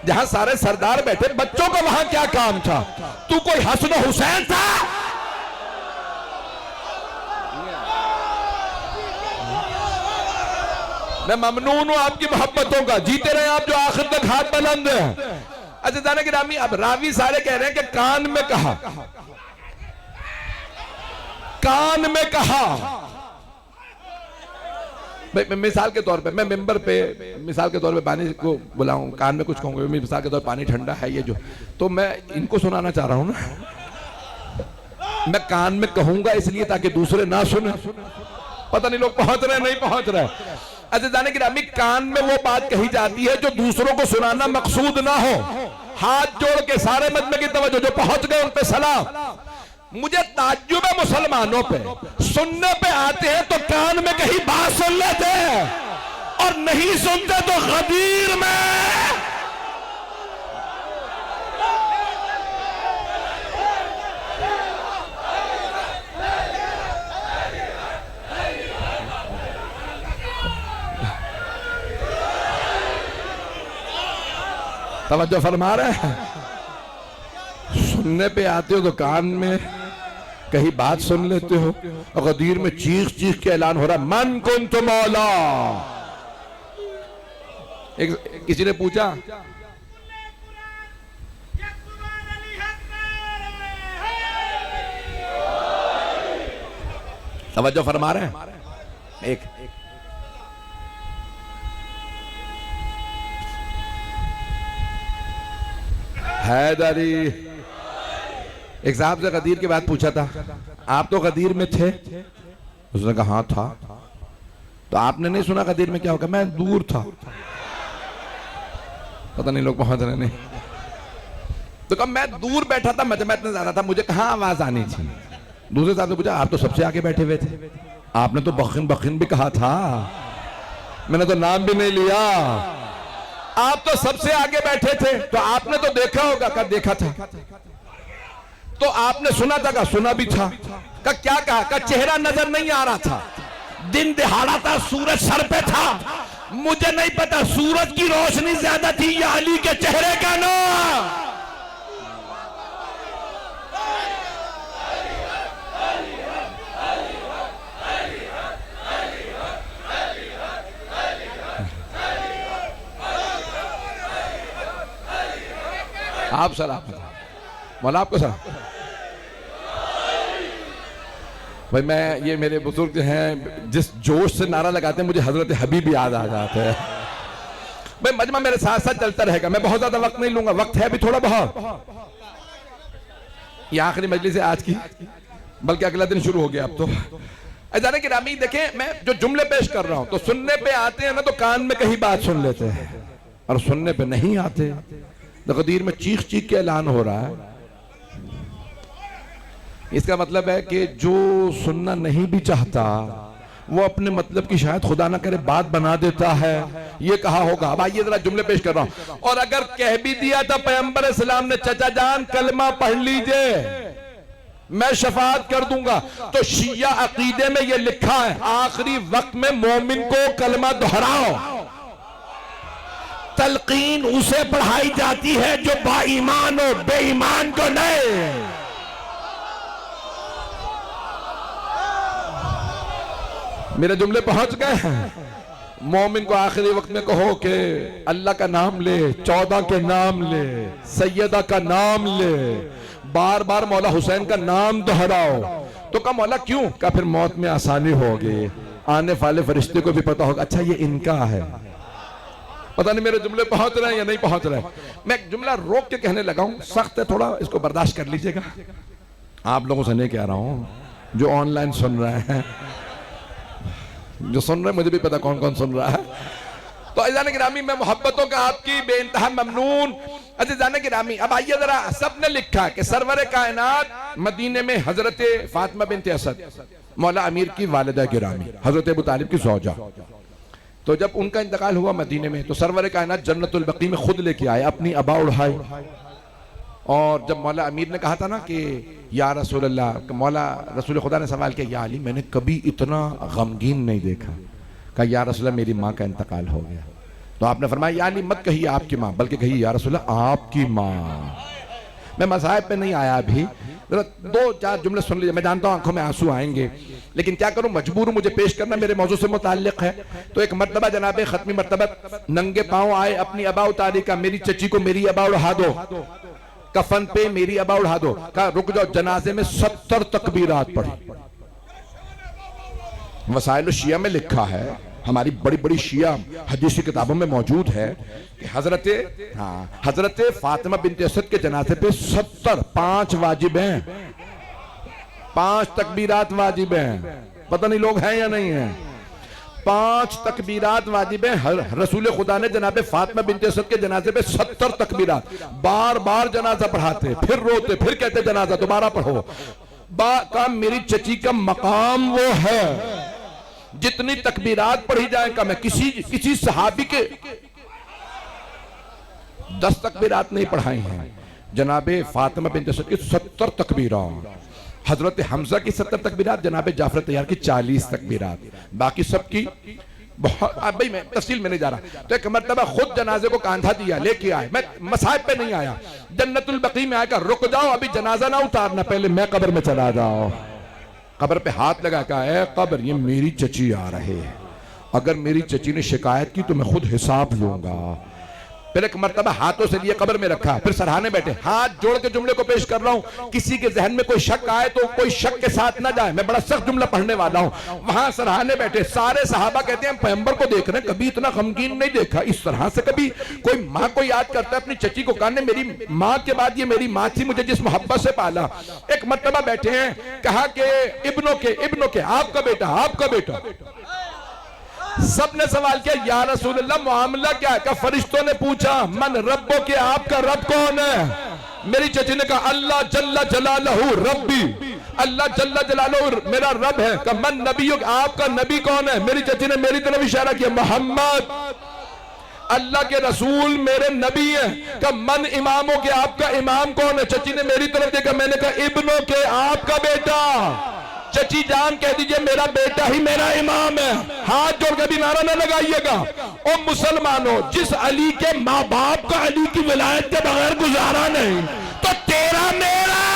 जहां सारे सरदार बैठे, बच्चों का वहां क्या काम था? तू कोई हसन हुसैन था? मैं ममनून हूं आपकी मोहब्बतों का, जीते रहे आप जो आखिर तक हाथ बुलंद है। अच्छा जाने गिरामी, अब रावी सारे कह रहे हैं कि कान में कहा, कान में कहा। मिसाल के तौर पे मैं मेंबर पे मिसाल के तौर पे पानी को बुलाऊं, कान में कुछ कहूंगा, मिसाल के तौर पे पानी ठंडा है ये जो, तो मैं इनको सुनाना चाह रहा हूं ना, मैं कान में कहूंगा इसलिए ताकि दूसरे ना सुने। पता नहीं लोग पहुंच रहे नहीं पहुंच रहे। अच्छा जाने की रामी, कान में वो बात कही जाती है जो दूसरों को सुनाना मकसूद ना हो। हाथ जोड़ के सारे मजमे की तवज्जो, जो पहुंच गए उन पे सलाम। मुझे ताज्जुब है मुसलमानों पे, सुनने पे आते हैं तो कान में कहीं बात सुन लेते हैं और नहीं सुनते तो गदीर में। तवज्जो फरमा रहे हैं, सुनने पे आते हो तो कान में कहीं बात सुन लेते हो, और गदीर में चीख चीख के ऐलान हो रहा है, मन कुंत मौला। किसी ने पूछा, तवज्जो फरमा रहे हैं, एक हैदरी एक साहब से गदीर की बात पूछा था, आप तो गदीर में थे? उसने कहा हाँ था। तो आपने नहीं सुना गदीर में क्या होगा? मैं दूर था। पता नहीं लोग पहुंच रहे नहीं। तो कहा मैं दूर बैठा था, मजमा इतना ज्यादा था, मुझे कहाँ आवाज आनी थी। दूसरे साहब से पूछा, आप तो सबसे आगे बैठे हुए थे, आपने तो बखिन बखिन भी कहा था, मैंने तो नाम भी नहीं लिया, आप तो सबसे आगे बैठे थे, तो आपने तो देखा होगा। कहा देखा था। तो आपने सुना था? कहा सुना भी था। कहा क्या कहा? कहा चेहरा नजर नहीं आ रहा था, दिन दिहाड़ा था, सूरज सर पे था, मुझे नहीं पता सूरज की रोशनी ज्यादा थी या अली के चेहरे का नाम। आप सलाम मौला, आपको सलाम। भाई मैं, ये मेरे बुजुर्ग हैं, जिस जोश से नारा लगाते हैं मुझे हजरत हबीब याद आ जाते हैं। भाई मजमा मेरे साथ साथ चलता रहेगा, मैं बहुत ज्यादा वक्त नहीं लूंगा, वक्त है अभी थोड़ा बहुत। ये आखिरी मजलिस है आज की, बल्कि अगला दिन शुरू हो गया अब तो। अजाने की रामी देखें, मैं जो जुमले पेश कर रहा हूं तो सुनने पे आते हैं ना तो कान में कहीं बात सुन लेते हैं, और सुनने पे नहीं आते तो गदीर में चीख चीख के ऐलान हो रहा है। इसका मतलब है कि जो सुनना नहीं भी चाहता वो अपने मतलब की शायद खुदा ना करे बात बना देता है। ये कहा होगा। अब आइए जरा जुमले पेश कर रहा हूं। और अगर कह भी दिया था पैगंबर इस्लाम ने, चचा जान कलमा पढ़ लीजिए मैं शफाअत कर दूंगा, तो शिया अकीदे में ये लिखा है आखिरी वक्त में मोमिन को कलमा दोहराओ। तलकीन उसे पढ़ाई जाती है जो बाईमान हो, बेईमान को नहीं। मेरे जुमले पहुंच गए हैं। मोमिन को आखिरी वक्त में कहो कि अल्लाह का नाम ले, 14 के नाम ले, सैयदा का नाम ले, बार बार मौला हुसैन का नाम दोहराओ। तो कहा मौला क्यों? का फिर मौत में आसानी होगी, आने वाले फरिश्ते को भी पता होगा अच्छा ये इनका है। पता नहीं मेरे जुमले पहुंच रहे हैं या नहीं पहुंच रहे। मैं जुमला रोक के कहने लगा हूं, सख्त है थोड़ा, इसको बर्दाश्त कर लीजिएगा। आप लोगों से नहीं कह रहा हूं, जो ऑनलाइन सुन रहे हैं, जो सुन रहे हैं मुझे भी पता कौन कौन सुन रहा है। तो अज़ीज़ान गिरामी, मैं मोहब्बतों का आपकी बेइंतहा ममनून। अज़ीज़ान गिरामी, अब आइए जरा, सबने लिखा कि सरवर कायनात मदीने में हजरत फातिमा बिन्त असद मौला अमीर की वालिदा गिरामी हजरत अबू तालिब की ज़ौजा, तो जब उनका इंतकाल हुआ मदीने में तो सरवर कायनात जन्नतुल बकी में खुद लेके आए, अपनी अबा उड़ाई। और जब मौला अमीर ने कहा था ना कि या रसूल अल्लाह, मौला रसूल खुदा ने सवाल किया या अली मैंने कभी इतना गमगीन नहीं देखा। कहा या रसूल अल्लाह मेरी माँ का इंतकाल हो गया। तो आपने फरमाया या अली मत कहिए आपकी माँ, बल्कि कहिए या रसूल अल्लाह आपकी माँ। मैं मसाहिब पे नहीं आया अभी, जरा 2-4 जुमले सुन लीजिए। मैं जानता हूँ आंखों में आंसू आएंगे, लेकिन क्या करूं, मजबूर हूं, मुझे पेश करना मेरे मौजू से मुताल्लिक है। तो एक मर्तबा जनाबे खत्मी मर्तबा नंगे पांव आए, अपनी अबा उतारी, का मेरी चची को मेरी अबा उड़ा दो, कफन पे मेरी अबा उड़ा दो। कहा रुक जाओ, जनाजे में 70 तकबीरात पढ़ी। वसाइल शिया में लिखा है, हमारी बड़ी बड़ी शिया हदीसी किताबों में मौजूद है कि हजरत फातिमा बिन्त असद के जनाजे पे 70 5 वाजिब हैं, 5 तकबीरात वाजिब हैं। पता नहीं लोग हैं या नहीं हैं। 5 तकबीरात वाजिब हैं। रसूल खुदा ने जनाबे फातिमा बिन्त असद के जनाजे पे 70 तकबीरात, बार बार जनाजा पढ़ाते, फिर रोते, फिर कहते जनाजा दोबारा पढ़ो। का मेरी चची का मकाम वो है, जितनी तकबीरात पढ़ी जाए कम है। किसी सहाबी के 10 तकबीरात नहीं पढ़ाई हैं, जनाबे फातिमा बिन्त असद की 70 तकबीरात, हजरत हमजा की 70 तकबीरात, जनाबे जाफर तैयार की 40 तकबीरात, बाकी सबकी बहुत। भाई मैं तफसील में नहीं जा रहा। तो एक मर्तबा खुद जनाजे को कांधा दिया, लेके आए। मैं मसाहिब पे नहीं आया, जन्नतुल बकी में आकर रुक जाओ, अभी जनाजा ना उतारना, पहले मैं कब्र में चला जाओ। कब्र पे हाथ लगा का है, कब्र ये मेरी चची आ रहे हैं, अगर मेरी चची ने शिकायत की तो मैं खुद हिसाब लूंगा। फिर एक मर्तबा हाथों से लिए कब्र में रखा, फिर सरहाने बैठे। हाथ जोड़ के जुमले को पेश कर रहा हूं, किसी के जहन में कोई शक आए तो कोई शक के साथ ना जाए, मैं बड़ा सख्त जुमला पढ़ने वाला हूं। वहां सरहाने बैठे, सारे सहाबा कहते हैं हम पैगंबर को देख रहे हैं, कभी इतना गमगीन नहीं देखा इस तरह से। कभी कोई माँ को याद करता है अपनी चची को, कहने मेरी माँ के बाद ये मेरी माँ थी, मुझे जिस मोहब्बत से पाला। एक मर्तबा बैठे हैं, कहा कि इब्नों के आपका बेटा। सबने सवाल किया या रसूलल्लाह मामला क्या है? फरिश्तों ने पूछा मन रब्बो के, आपका रब कौन है? मेरी चची ने कहा अल्लाह जल्ला जलालहू रब्बी, अल्लाह जल्ला जलालहू मेरा रब है। कहा मन नबी, आपका नबी कौन है? मेरी चची ने मेरी तरफ इशारा किया मोहम्मद, अल्लाह के रसूल मेरे नबी है। कहा मन इमामों के, आपका इमाम कौन है? चची ने मेरी तरफ देखा, मैंने कहा इब्नों के, आपका बेटा। चची जान कह दीजिए मेरा बेटा ही मेरा इमाम है। हाथ जोड़ के भी नारा ना लगाइएगा। ओ मुसलमानों, जिस अली के माँ बाप का अली की विलायत के बगैर गुजारा नहीं, तो तेरा मेरा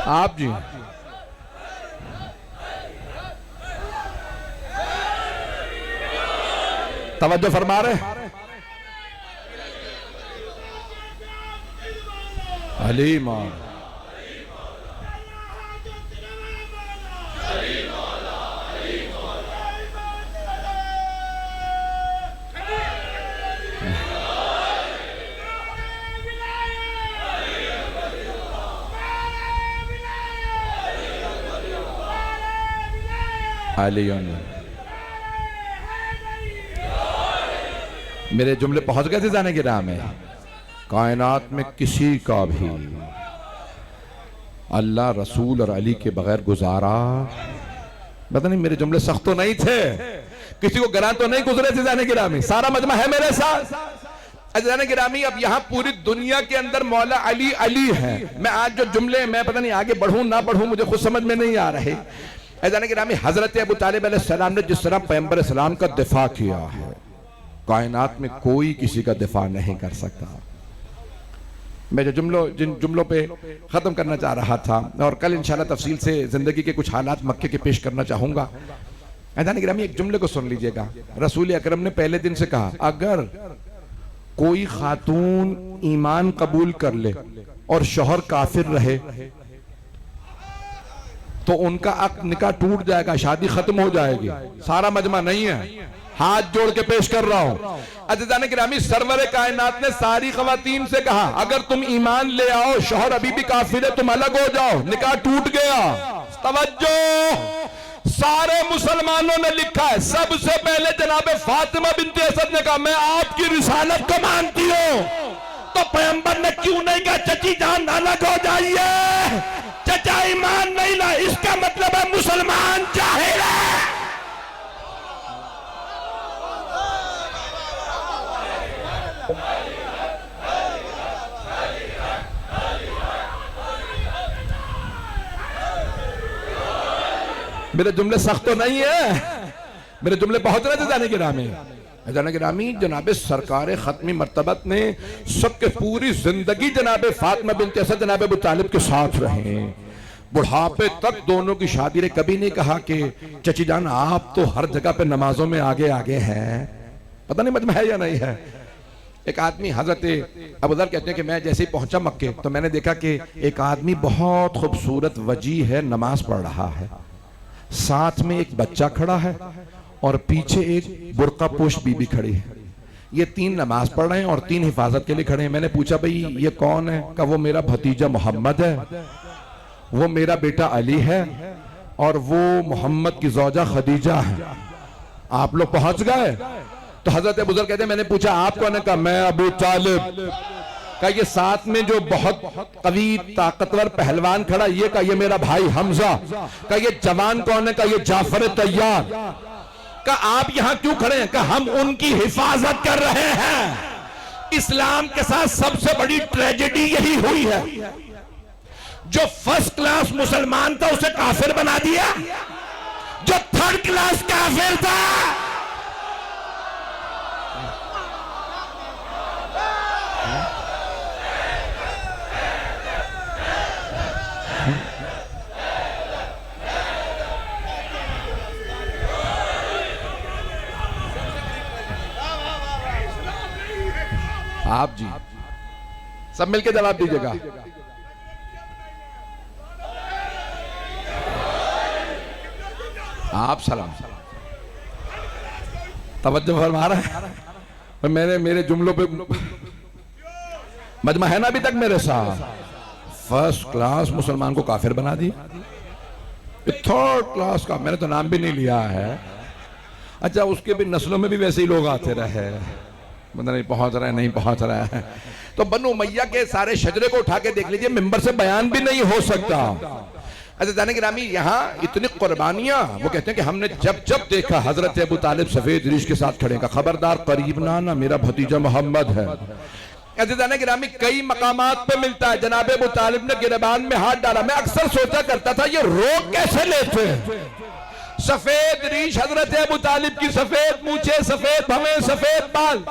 आप जी तवज्जो फरमा रहे? अली मौला, अली। मेरे जुमले पहुंच गए थे जाने की राह में। कायनात में किसी का भी अल्लाह रसूल और अली के बगैर गुजारा, पता नहीं मेरे जुमले सख्त तो नहीं थे, किसी को गला तो नहीं गुजरे थे जाने की राह में। सारा मजमा है मेरे साथ जाने की राह में। अब यहाँ पूरी दुनिया के अंदर मौला अली अली है। मैं आज जो जुमले, मैं पता नहीं आगे बढ़ूं ना बढ़ूं, मुझे खुद समझ में नहीं आ रहे। जाने की राह में हजरत अबू तालिब अलैहिस्सलाम ने जिस तरह पैगंबर सलाम का दिफा किया है, कायनात में कोई किसी का दिफा नहीं कर सकता। मैं जिन जुमलों पे ख़त्म करना चाह रहा था, और कल इंशाल्लाह तफसील से ज़िंदगी के कुछ हालात मक्के के पेश करना चाहूँगा। ऐदान गिरामी, एक जुमले को सुन लीजिएगा। रसूल अकरम ने पहले दिन से कहा, अगर कोई खातून ईमान कबूल कर ले और शौहर काफिर रहे तो उनका अक़्द निकाह टूट जाएगा, शादी खत्म हो जाएगी। सारा मजमा नहीं है, हाथ जोड़ के पेश कर रहा हूं। अज़ीज़ान गिरामी, सरवर कायनात ने सारी ख़वातीन से कहा, अगर तुम ईमान ले आओ, शौहर अभी भी काफिर है, तुम अलग हो जाओ, निकाह टूट गया। तवज्जो, सारे मुसलमानों ने लिखा है। सबसे पहले जनाबे फातिमा बिन्ते असद ने कहा, मैं आपकी रिसालत को मानती हूं। तो पैगंबर ने क्यों नहीं कहा, चची जान अलग हो जाइए, चचा ईमान नहीं ला, इसका मतलब है मुसलमान जाहिल है। मेरे जुमले सख्त तो नहीं है, मेरे जुमले पहुंच रहे थे जाने की राह में। जाने की रामी, जनाबे सरकार खत्मी मर्तबत ने सबके पूरी जिंदगी जनाबे फातिमा बिन्ते असद जनाबे अबू तालिब के साथ रहे, बुढ़ापे तक दोनों की शादी ने कभी नहीं कहा कि चची जान आप तो हर जगह पे नमाजों में आगे आगे हैं। पता नहीं मजमा है या नहीं है। एक आदमी, हजरत अबू दर कहते हैं कि मैं जैसे ही पहुंचा मक्के तो मैंने देखा कि एक आदमी बहुत खूबसूरत वजीह है, नमाज पढ़ रहा है, साथ में एक बच्चा खड़ा है और पीछे एक बुर्का पोश बीबी खड़ी है। ये तीन नमाज पढ़ रहे हैं और तीन हिफाजत के लिए खड़े हैं। मैंने पूछा, भाई ये कौन है? कहा वो मेरा भतीजा मोहम्मद है, वो मेरा बेटा अली है, और वो मोहम्मद की ज़ौजा खदीजा है। आप लोग पहुंच गए? तो हजरत अबू दर कहते हैं, मैंने पूछा आप कौन है? कहा मैं अबू तालिब। का ये साथ में जो बहुत कवी ताकतवर पहलवान खड़ा, ये का ये मेरा भाई हमजा। का ये जवान कौन है? का ये जाफर तैयार। का आप यहां क्यों खड़े हैं? का हम उनकी हिफाजत कर रहे हैं। इस्लाम के साथ सबसे बड़ी ट्रेजेडी यही हुई है, जो फर्स्ट क्लास मुसलमान था उसे काफिर बना दिया, जो थर्ड क्लास काफिर था आप जी सब मिलके जवाब दीजिएगा। आप सलाम तवज्जो फरमा रहे हैं। मैंने मेरे जुमलों पे मजमा है ना अभी तक मेरे साथ। फर्स्ट क्लास मुसलमान को काफिर बना दी, थर्ड क्लास का मैंने तो नाम भी नहीं लिया है। अच्छा उसके भी नस्लों में भी वैसे ही लोग आते रहे, मतलब नहीं पहुंच रहे नहीं पहुंच रहा है। तो बनु मैया के सारे शजरे को उठा के देख लीजिए, मिंबर से बयान भी नहीं हो सकता। अच्छा जाने गिरामी यहाँ इतनी कुर्बानियां, वो कहते हैं कि हमने जब जब देखा हजरत अबू तालिब सफेद रीश के साथ खड़े का, खबरदार करीब ना ना मेरा भतीजा मोहम्मद है। जाने गिरामी कई मकामात पे मिलता है जनाब अबू तालिब ने गिरबान में हाथ डाला। मैं अक्सर सोचा करता था ये रोक कैसे लेते हैं। सफेद रीश हजरत अबू तालिब की, सफेद मूछे, सफेद भवें, सफेद बाल,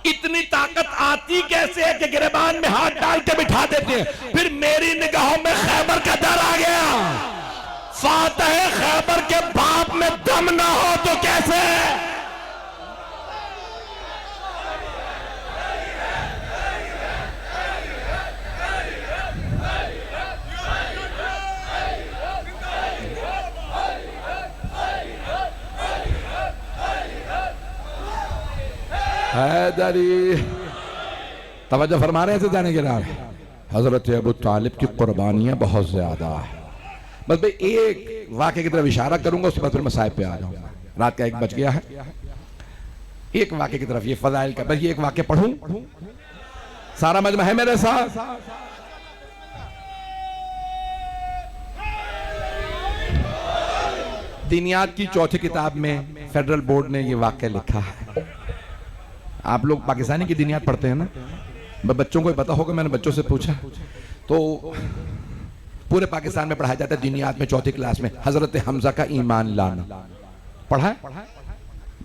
इतनी ताकत आती कैसे है कि गिरबान में हाथ डाल के बिठा देते हैं। फिर मेरी निगाहों में खैबर का डर आ गया। फातह खैबर के बाप में दम ना हो तो कैसे। हैदरी तवज्जो फरमा रहे थे जाने के नाम। हजरत अबू तालिब की कुर्बानियां बहुत ज्यादा है। बस भाई एक वाक़े की तरफ इशारा करूंगा, उसके बाद फिर मैं साहिब पे आ जाऊंगा। रात का 1 बज गया है। एक वाक़े की तरफ, ये फजाइल का, बस ये एक वाक़े पढ़ूं, सारा मजमा है मेरे साथ। दीनियात की चौथी किताब में फेडरल बोर्ड ने ये वाक़या लिखा है। आप लोग पाकिस्तानी की दीनियात पढ़ते हैं ना, बच्चों को पता होगा, मैंने बच्चों से पूछा तो पूरे पाकिस्तान में पढ़ाया जाता है दीनियात में चौथी क्लास में हजरत हमजा का ईमान लाना पढ़ा है।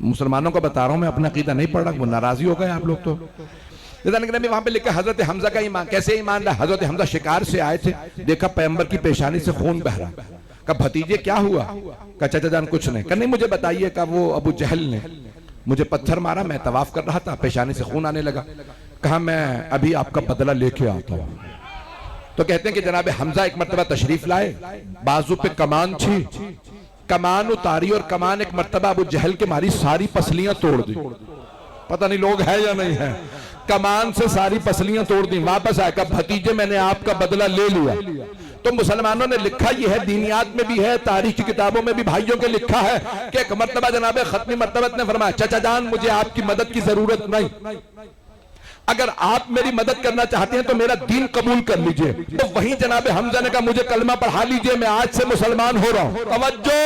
मुसलमानों को बता रहा हूं मैं, अपना अकीदा नहीं पढ़ रहा, वो नाराजी हो गए आप लोग। तो वहां पे लिखा हजरत हमजा का ईमान, कैसे ईमान ला। हजरत हमजा शिकार से आए थे, देखा पैगंबर की पेशानी से खून बह रहा, कहा भतीजे क्या हुआ, कहा चाचा जान कुछ नहीं, कहा नहीं मुझे बताइए, कहा वो अबू जहल ने मुझे पत्थर मारा, मैं तवाफ कर रहा था, पेशानी से खून आने लगा, कहा मैं अभी आपका बदला लेके आता हूं। तो कहते हैं कि जनाब हमजा एक मर्तबा तशरीफ लाए, बाजू पे कमान थी, कमान उतारी और कमान एक मर्तबा अबू जहल के मारी, सारी पसलियां तोड़ दी। पता नहीं लोग है या नहीं है, कमान से सारी पसलियां तोड़ दी। वापस आया, कहा भतीजे मैंने आपका बदला ले लिया। तो मुसलमानों ने लिखा, ये है दीनियात में भी है, तारीख की किताबों में भी भाइयों के लिखा है कि एक मर्तबा जनाब खत्मी मर्तबत ने फरमाया, चाचा जान मुझे आपकी मदद की जरूरत नहीं, अगर आप मेरी मदद करना चाहते हैं तो मेरा दीन कबूल कर लीजिए। तो वहीं जनाब हमजा ने कहा मुझे कलमा पढ़ा लीजिए, मैं आज से मुसलमान हो रहा हूं। तवज्जो,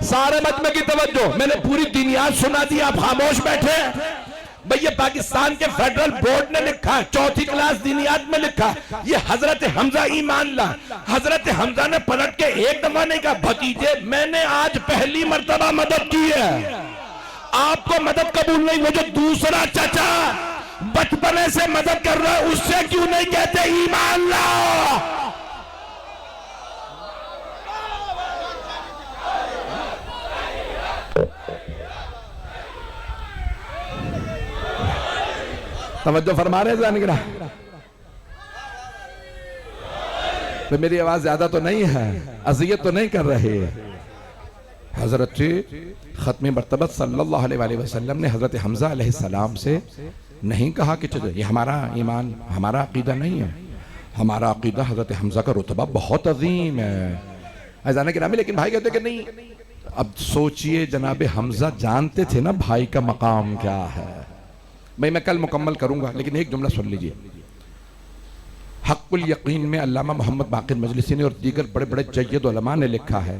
सारे मजमे की तवज्जो, मैंने पूरी दीनियात सुना दी, आप खामोश बैठे। भैया पाकिस्तान के फेडरल बोर्ड ने लिखा, चौथी क्लास दीनियात में लिखा, ये हजरत हमजा ईमान ला। हजरत हमजा ने पलट के एक दफा नहीं कहा भतीजे मैंने आज पहली मर्तबा मदद की है, आपको मदद कबूल नहीं। वो जो दूसरा चाचा बचपने से मदद कर रहा है उससे क्यों नहीं कहते ईमान लाओ। तवज्जो फरमा रहे जाने गिरा। तो मेरी आवाज ज्यादा तो नहीं है, अजियत तो नहीं कर रहे। हजरत खत्मी मर्तबत सल्लल्लाहु अलैहि वसल्लम ने हजरत हमजा अलैहिस्सलाम से नहीं कहा कि चलो ये हमारा ईमान हमारा अकीदा नहीं है, हमारा अकीदा हजरत हमजा का रुतबा बहुत अजीम है अजाना के नाम। लेकिन भाई कहते कि नहीं, अब सोचिए जनाब हमजा जानते थे ना भाई का मकाम क्या है। भाई मैं कल मुकम्मल करूंगा, लेकिन एक जुमला सुन लीजिए। हक़्क़ुल यकीन में अल्लामा मोहम्मद बाक़िर मजलिसी ने और दीगर बड़े बड़े जय्यद उलमा ने लिखा है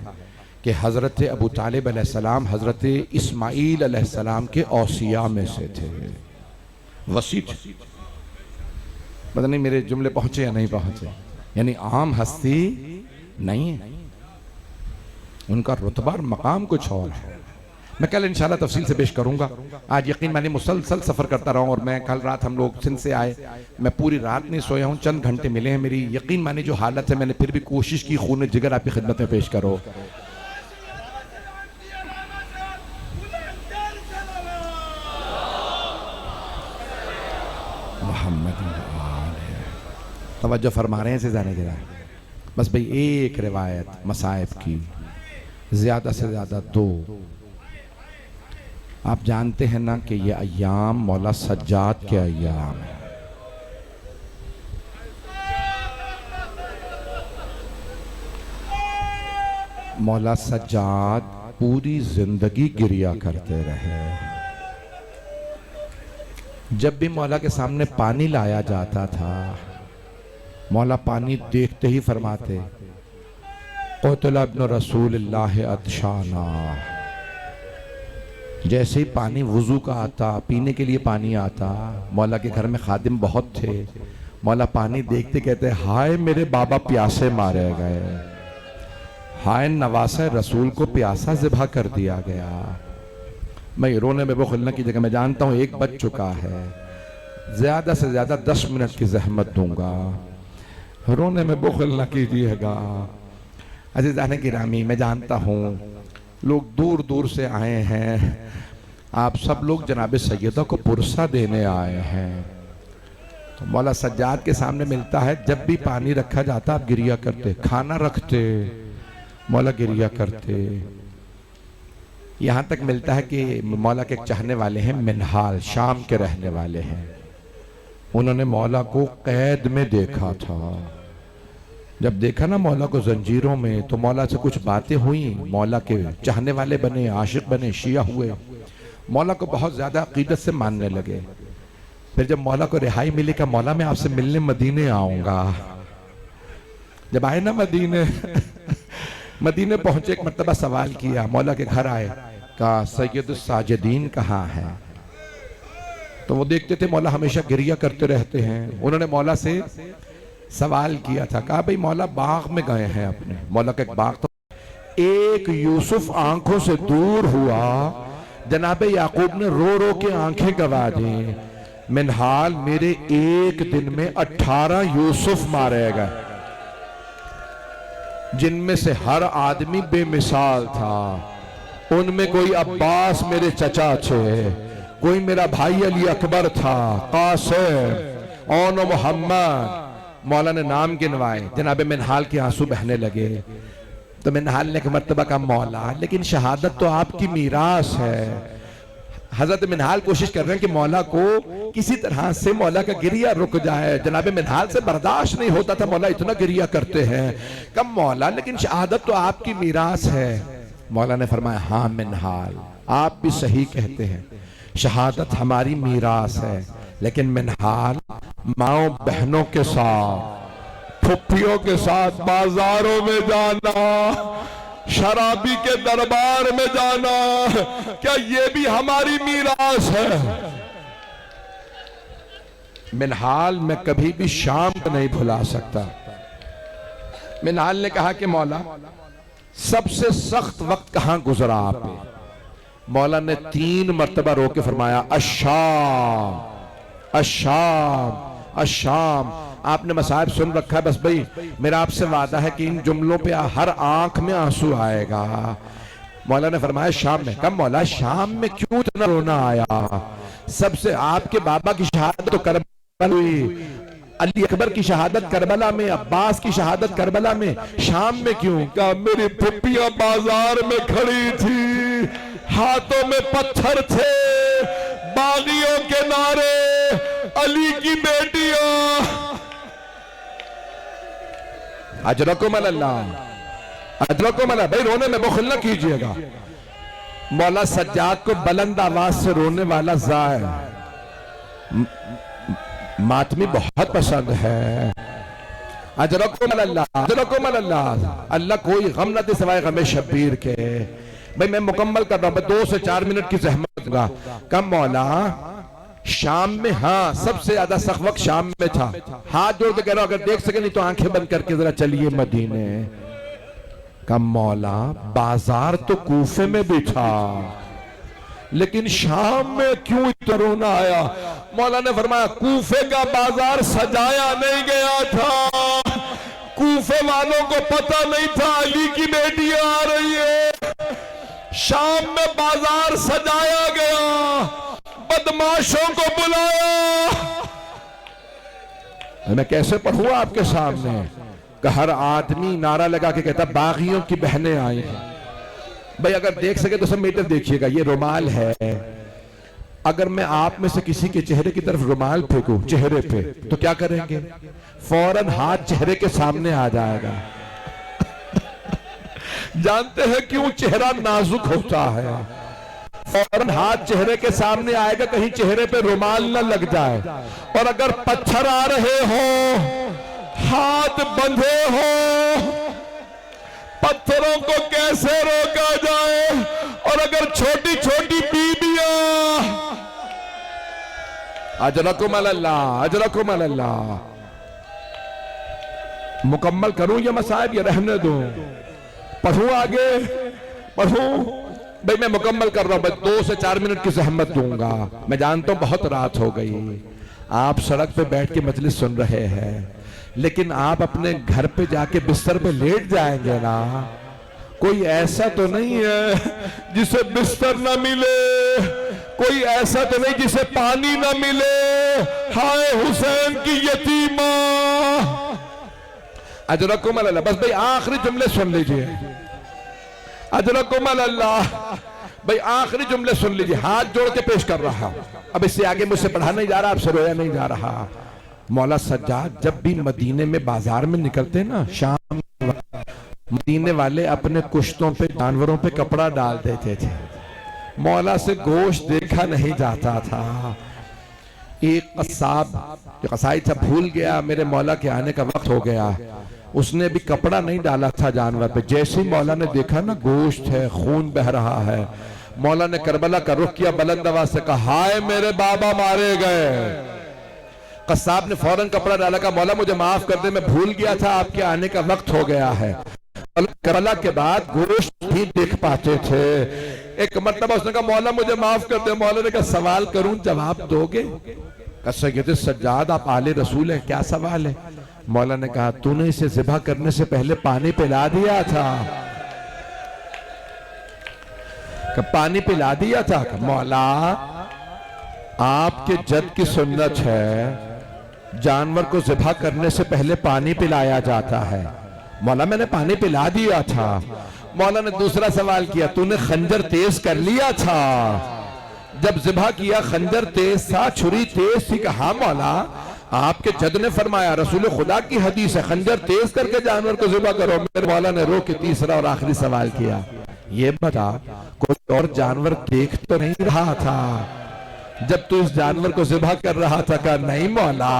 कि हज़रत अबू तालिब अलैहिस्सलाम हज़रत इस्माईल अलैहिस्सलाम के औसिया में से थे, वसी थे। पता नहीं मेरे जुमले पहुंचे या नहीं पहुंचे, यानी आम हस्ती नहीं है, उनका रुतबा और मकाम कुछ और है। मैं कल इंशाल्लाह तफसील से पेश करूंगा। आज यकीन मानिए मुसलसल सफ़र करता रहा हूँ, और मैं कल रात हम लोग सिंध से आए, मैं पूरी रात नहीं सोया हूँ, चंद घंटे मिले हैं। मेरी यकीन मानिए जो हालत है, मैंने फिर भी कोशिश की खून जिगर आपकी खिदमत में पेश करो। मुहम्मद। तवज्जो फरमा रहे हैं से जाने के बाद बस भाई एक रिवायत मसाइब की, ज्यादा से ज्यादा दो। आप जानते हैं ना कि ये अय्याम मौला सज्जाद के अय्याम है। मौला सज्जाद पूरी जिंदगी गिरिया करते रहे। जब भी मौला के सामने पानी लाया जाता था, मौला पानी देखते ही फरमाते क़ुतिला इब्न रसूलिल्लाह अत्शाना। जैसे ही पानी वुज़ू का आता, पीने के लिए पानी आता, मौला के घर में खादिम बहुत थे, मौला पानी देखते कहते हाय मेरे बाबा प्यासे मारे गए, हाय नवासे रसूल को प्यासा ज़िबा कर दिया गया। मैं रोने में बुख़ल न कीजिएगा, मैं जानता हूँ एक बज चुका है, ज़्यादा से ज़्यादा 10 मिनट की जहमत दूंगा, रोने में बुख़ल न कीजिएगा। अज़ीज़ान गिरामी, मैं जानता हूँ लोग दूर दूर से आए हैं, आप सब लोग जनाब सैयदा को पुरसा देने आए हैं। तो मौला सज्जाद के सामने मिलता है, जब भी पानी रखा जाता आप गिरिया करते, खाना रखते मौला गिरिया करते। यहाँ तक मिलता है कि मौला के एक चाहने वाले हैं मिनहाल, शाम के रहने वाले हैं, उन्होंने मौला को कैद में देखा था। जब देखा ना मौला को जंजीरों में, तो मौला से कुछ बातें हुई, मौला के चाहने वाले बने, आशिक बने, शिया हुए, मौला को बहुत ज्यादा अकीदत से मानने लगे। फिर जब मौला को रिहाई मिली, का मौला मैं आपसे मिलने मदीने आऊंगा। जब आए ना मदीने मदीने पहुंचे, एक मर्तबा सवाल किया, मौला के घर आए, कहा सैयदुस साजिदीन कहाँ है? तो वो देखते थे मौला हमेशा गिरिया करते रहते हैं। उन्होंने मौला से सवाल किया था, कहा भाई मौला बाग में गए हैं अपने। मौला का एक बाग तो एक यूसुफ आंखों से दूर हुआ, जनाबे याकूब ने रो रो के आंखें गवा दी। मिनहाल मेरे एक दिन में 18 यूसुफ मारे गए, जिनमें से हर आदमी बेमिसाल था। उनमें कोई अब्बास मेरे चचा थे, कोई मेरा भाई अली अकबर था, कासिम और मोहम्मद। मौला ने नाम गिनवाए, जनाबे मिनहाल के आंसू बहने लगे। तो मिनहाल ने एक मर्तबा कहा मौला लेकिन शहादत तो आपकी मीरास है। हजरत मिनहाल कोशिश कर रहे हैं कि मौला को किसी तरह से मौला का गिरिया रुक जाए। जनाबे मिनहाल से बर्दाश्त नहीं होता था, मौला इतना गिरिया करते हैं। कब मौला लेकिन शहादत तो आपकी मीरास है। मौला ने फरमाया हाँ मिनहाल आप भी सही कहते हैं, शहादत हमारी मीरास है, लेकिन मिनहाल माओ बहनों के साथ, फुफ्फियों के साथ बाजारों में जाना, शराबी के दरबार में जाना, क्या ये भी हमारी मीरास है? मिनहाल मैं कभी भी शाम को नहीं भुला सकता। मिनहाल ने कहा कि मौला सबसे सख्त वक्त कहां गुजरा आपने? मौला ने 3 मर्तबा रो के फरमाया अशाम अशाम अशाम। आपने मसाइब सुन रखा है, बस भाई मेरा आपसे वादा है कि इन जुमलों पे हर आंख में आंसू आएगा। मौला ने फरमाया शाम में। कब मौला शाम में क्यों इतना रोना आया? सबसे आपके बाबा की शहादत तो करबला हुई, अली अकबर की शहादत करबला में, अब्बास की शहादत करबला में, शाम में क्यों? क्या मेरी फुफ्फियां बाजार में खड़ी थी, हाथों में पत्थर थे, बागियों के नारे, अली की बेटियां। अजरकुम अल्लाह अजरकुम अल्लाह। भाई रोने में बुख़ल न कीजिएगा। मौला सज्जाद को बुलंद आवाज से रोने वाला ज़ाहिर मातमी बहुत पसंद है। अजरकुम अल्लाह अजरकुम अल्लाह। अल्लाह कोई गम न दे सिवाय गमे शब्बीर के। भाई मैं मुकम्मल कर रहा हूं, 2 से 4 मिनट की ज़हमत दूंगा। कम मौला शाम में, हाँ सबसे ज्यादा सख्त वक्त शाम में था। हाथ जोड़ के कह रहा हूं अगर देख सके नहीं तो आंखें बंद करके जरा चलिए मदीने। कम मौला बाजार तो कूफे में भी था, लेकिन शाम में क्यों इतना रोना आया? मौला ने फरमाया कूफे का बाजार सजाया नहीं गया था, कूफे वालों को पता नहीं था अली की बेटियां आ रही है। शाम में बाजार सजाया गया, बदमाशों को बुलाया, मैं कैसे पढ़ूं आपके सामने कि हर आदमी नारा लगा के कहता बागियों की बहनें आई हैं। भाई अगर देख सके तो सब मीटर देखिएगा, ये रुमाल है। अगर मैं आप में से किसी के चेहरे की तरफ रुमाल फेंकूं चेहरे पे तो क्या करेंगे? फौरन हाथ चेहरे के सामने आ जाएगा। जानते हैं क्यों? चेहरा नाजुक होता है, फौरन हाथ चेहरे के सामने आएगा, कहीं चेहरे पे रुमाल न लग जाए। और अगर पत्थर आ रहे हो, हाथ बंधे हो, पत्थरों को कैसे रोका जाए? और अगर छोटी छोटी बीबियां, अजरकुम अल्लाह, अजरकुम अल्लाह। मुकम्मल करूं ये मसाइब या रहने दूं? पढ़ूं आगे, पढ़ूं? भाई मैं मुकम्मल कर रहा हूं, बस 2 से 4 मिनट की जहमत दूंगा। मैं जानता हूं बहुत रात हो गई, आप सड़क पे बैठ के मजलिस सुन रहे हैं, लेकिन आप अपने घर पे जाके बिस्तर पे लेट जाएंगे ना। कोई ऐसा तो नहीं है जिसे बिस्तर ना मिले, कोई ऐसा तो नहीं जिसे पानी ना मिले। हाय हुसैन की यतीमा, अजरकुम अल्लाह। बस भाई आखिरी जुमले सुन लीजिए, अजरकुम अल्लाह। भाई आखिरी जुमले सुन लीजिए, हाथ जोड़ के पेश कर रहा हूं। अब इससे आगे मुझसे पढ़ा नहीं जा रहा, आपसे रोया नहीं जा रहा। मौला सज्जाद जब भी मदीने में बाजार में निकलते ना, शाम मदीने वाले अपने कुश्तों पे, जानवरों पे कपड़ा डाल देते थे। मौला से गोश्त देखा नहीं जाता था। एक कसाई था, भूल गया मेरे मौला के आने का वक्त हो गया, उसने भी कपड़ा नहीं डाला था जानवर पे। जैसे ही मौला ने देखा ना गोश्त है, खून बह रहा है, मौला ने करबला का रुख किया, बुलंद आवाज से कहा हाय मेरे बाबा मारे गए। कसाब ने फौरन कपड़ा डाला, का मौला मुझे माफ कर दे, मैं भूल गया था, आपके आने का वक्त हो गया है। करबला के बाद गोश्त भी देख पाते थे। एक मरतबा उसने कहा मौला मुझे माफ कर दे। मौला ने कहा सवाल करूं, जवाब दोगे? कहते सज्जाद आप आले रसूल हैं, क्या सवाल है? मौला ने कहा तूने इसे ज़िबा करने से पहले पानी पिला दिया था। पानी पिला दिया था? मौला आपके जद की सुन्नत है, जानवर को ज़िबा करने से पहले पानी पिलाया जाता है। मौला मैंने पानी पिला दिया था। मौला ने दूसरा सवाल किया, तूने खंजर तेज कर लिया था? जब ज़िबा किया खंजर तेज था, छुरी तेज थी? कहा मौला आपके जद ने फरमाया, रसूल खुदा की हदीस है, खंजर तेज करके जानवर को ज़िबा करो। मेरे मौला ने रो के तीसरा और आखिरी सवाल किया, ये बता कोई और जानवर देख तो नहीं रहा था जब तू इस जानवर को ज़िबा कर रहा था? कहा नहीं मौला,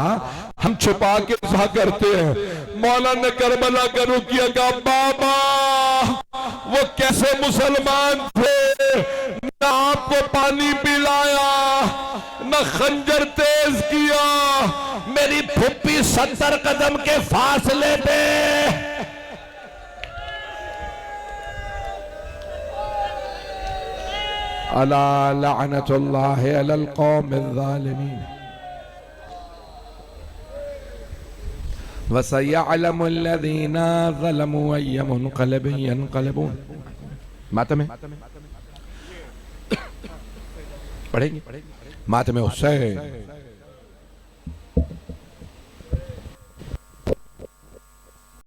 हम छुपा के ज़िबा करते हैं। मौला ने करबला का रुख किया, कहा बाबा वो कैसे मुसलमान थे, न आपको पानी पिलाया न खंजर तेज किया। मेरी फुप्पी 70 कदम के फासले पे अला लअनतुल्लाहि अलल कौमिज़ ज़ालिमीन वसयअलमुल लज़ीना ज़लमू अय्य मुनक़लिबिन यनक़लिबून। मातम पढ़ेंगे? मातम हुसैन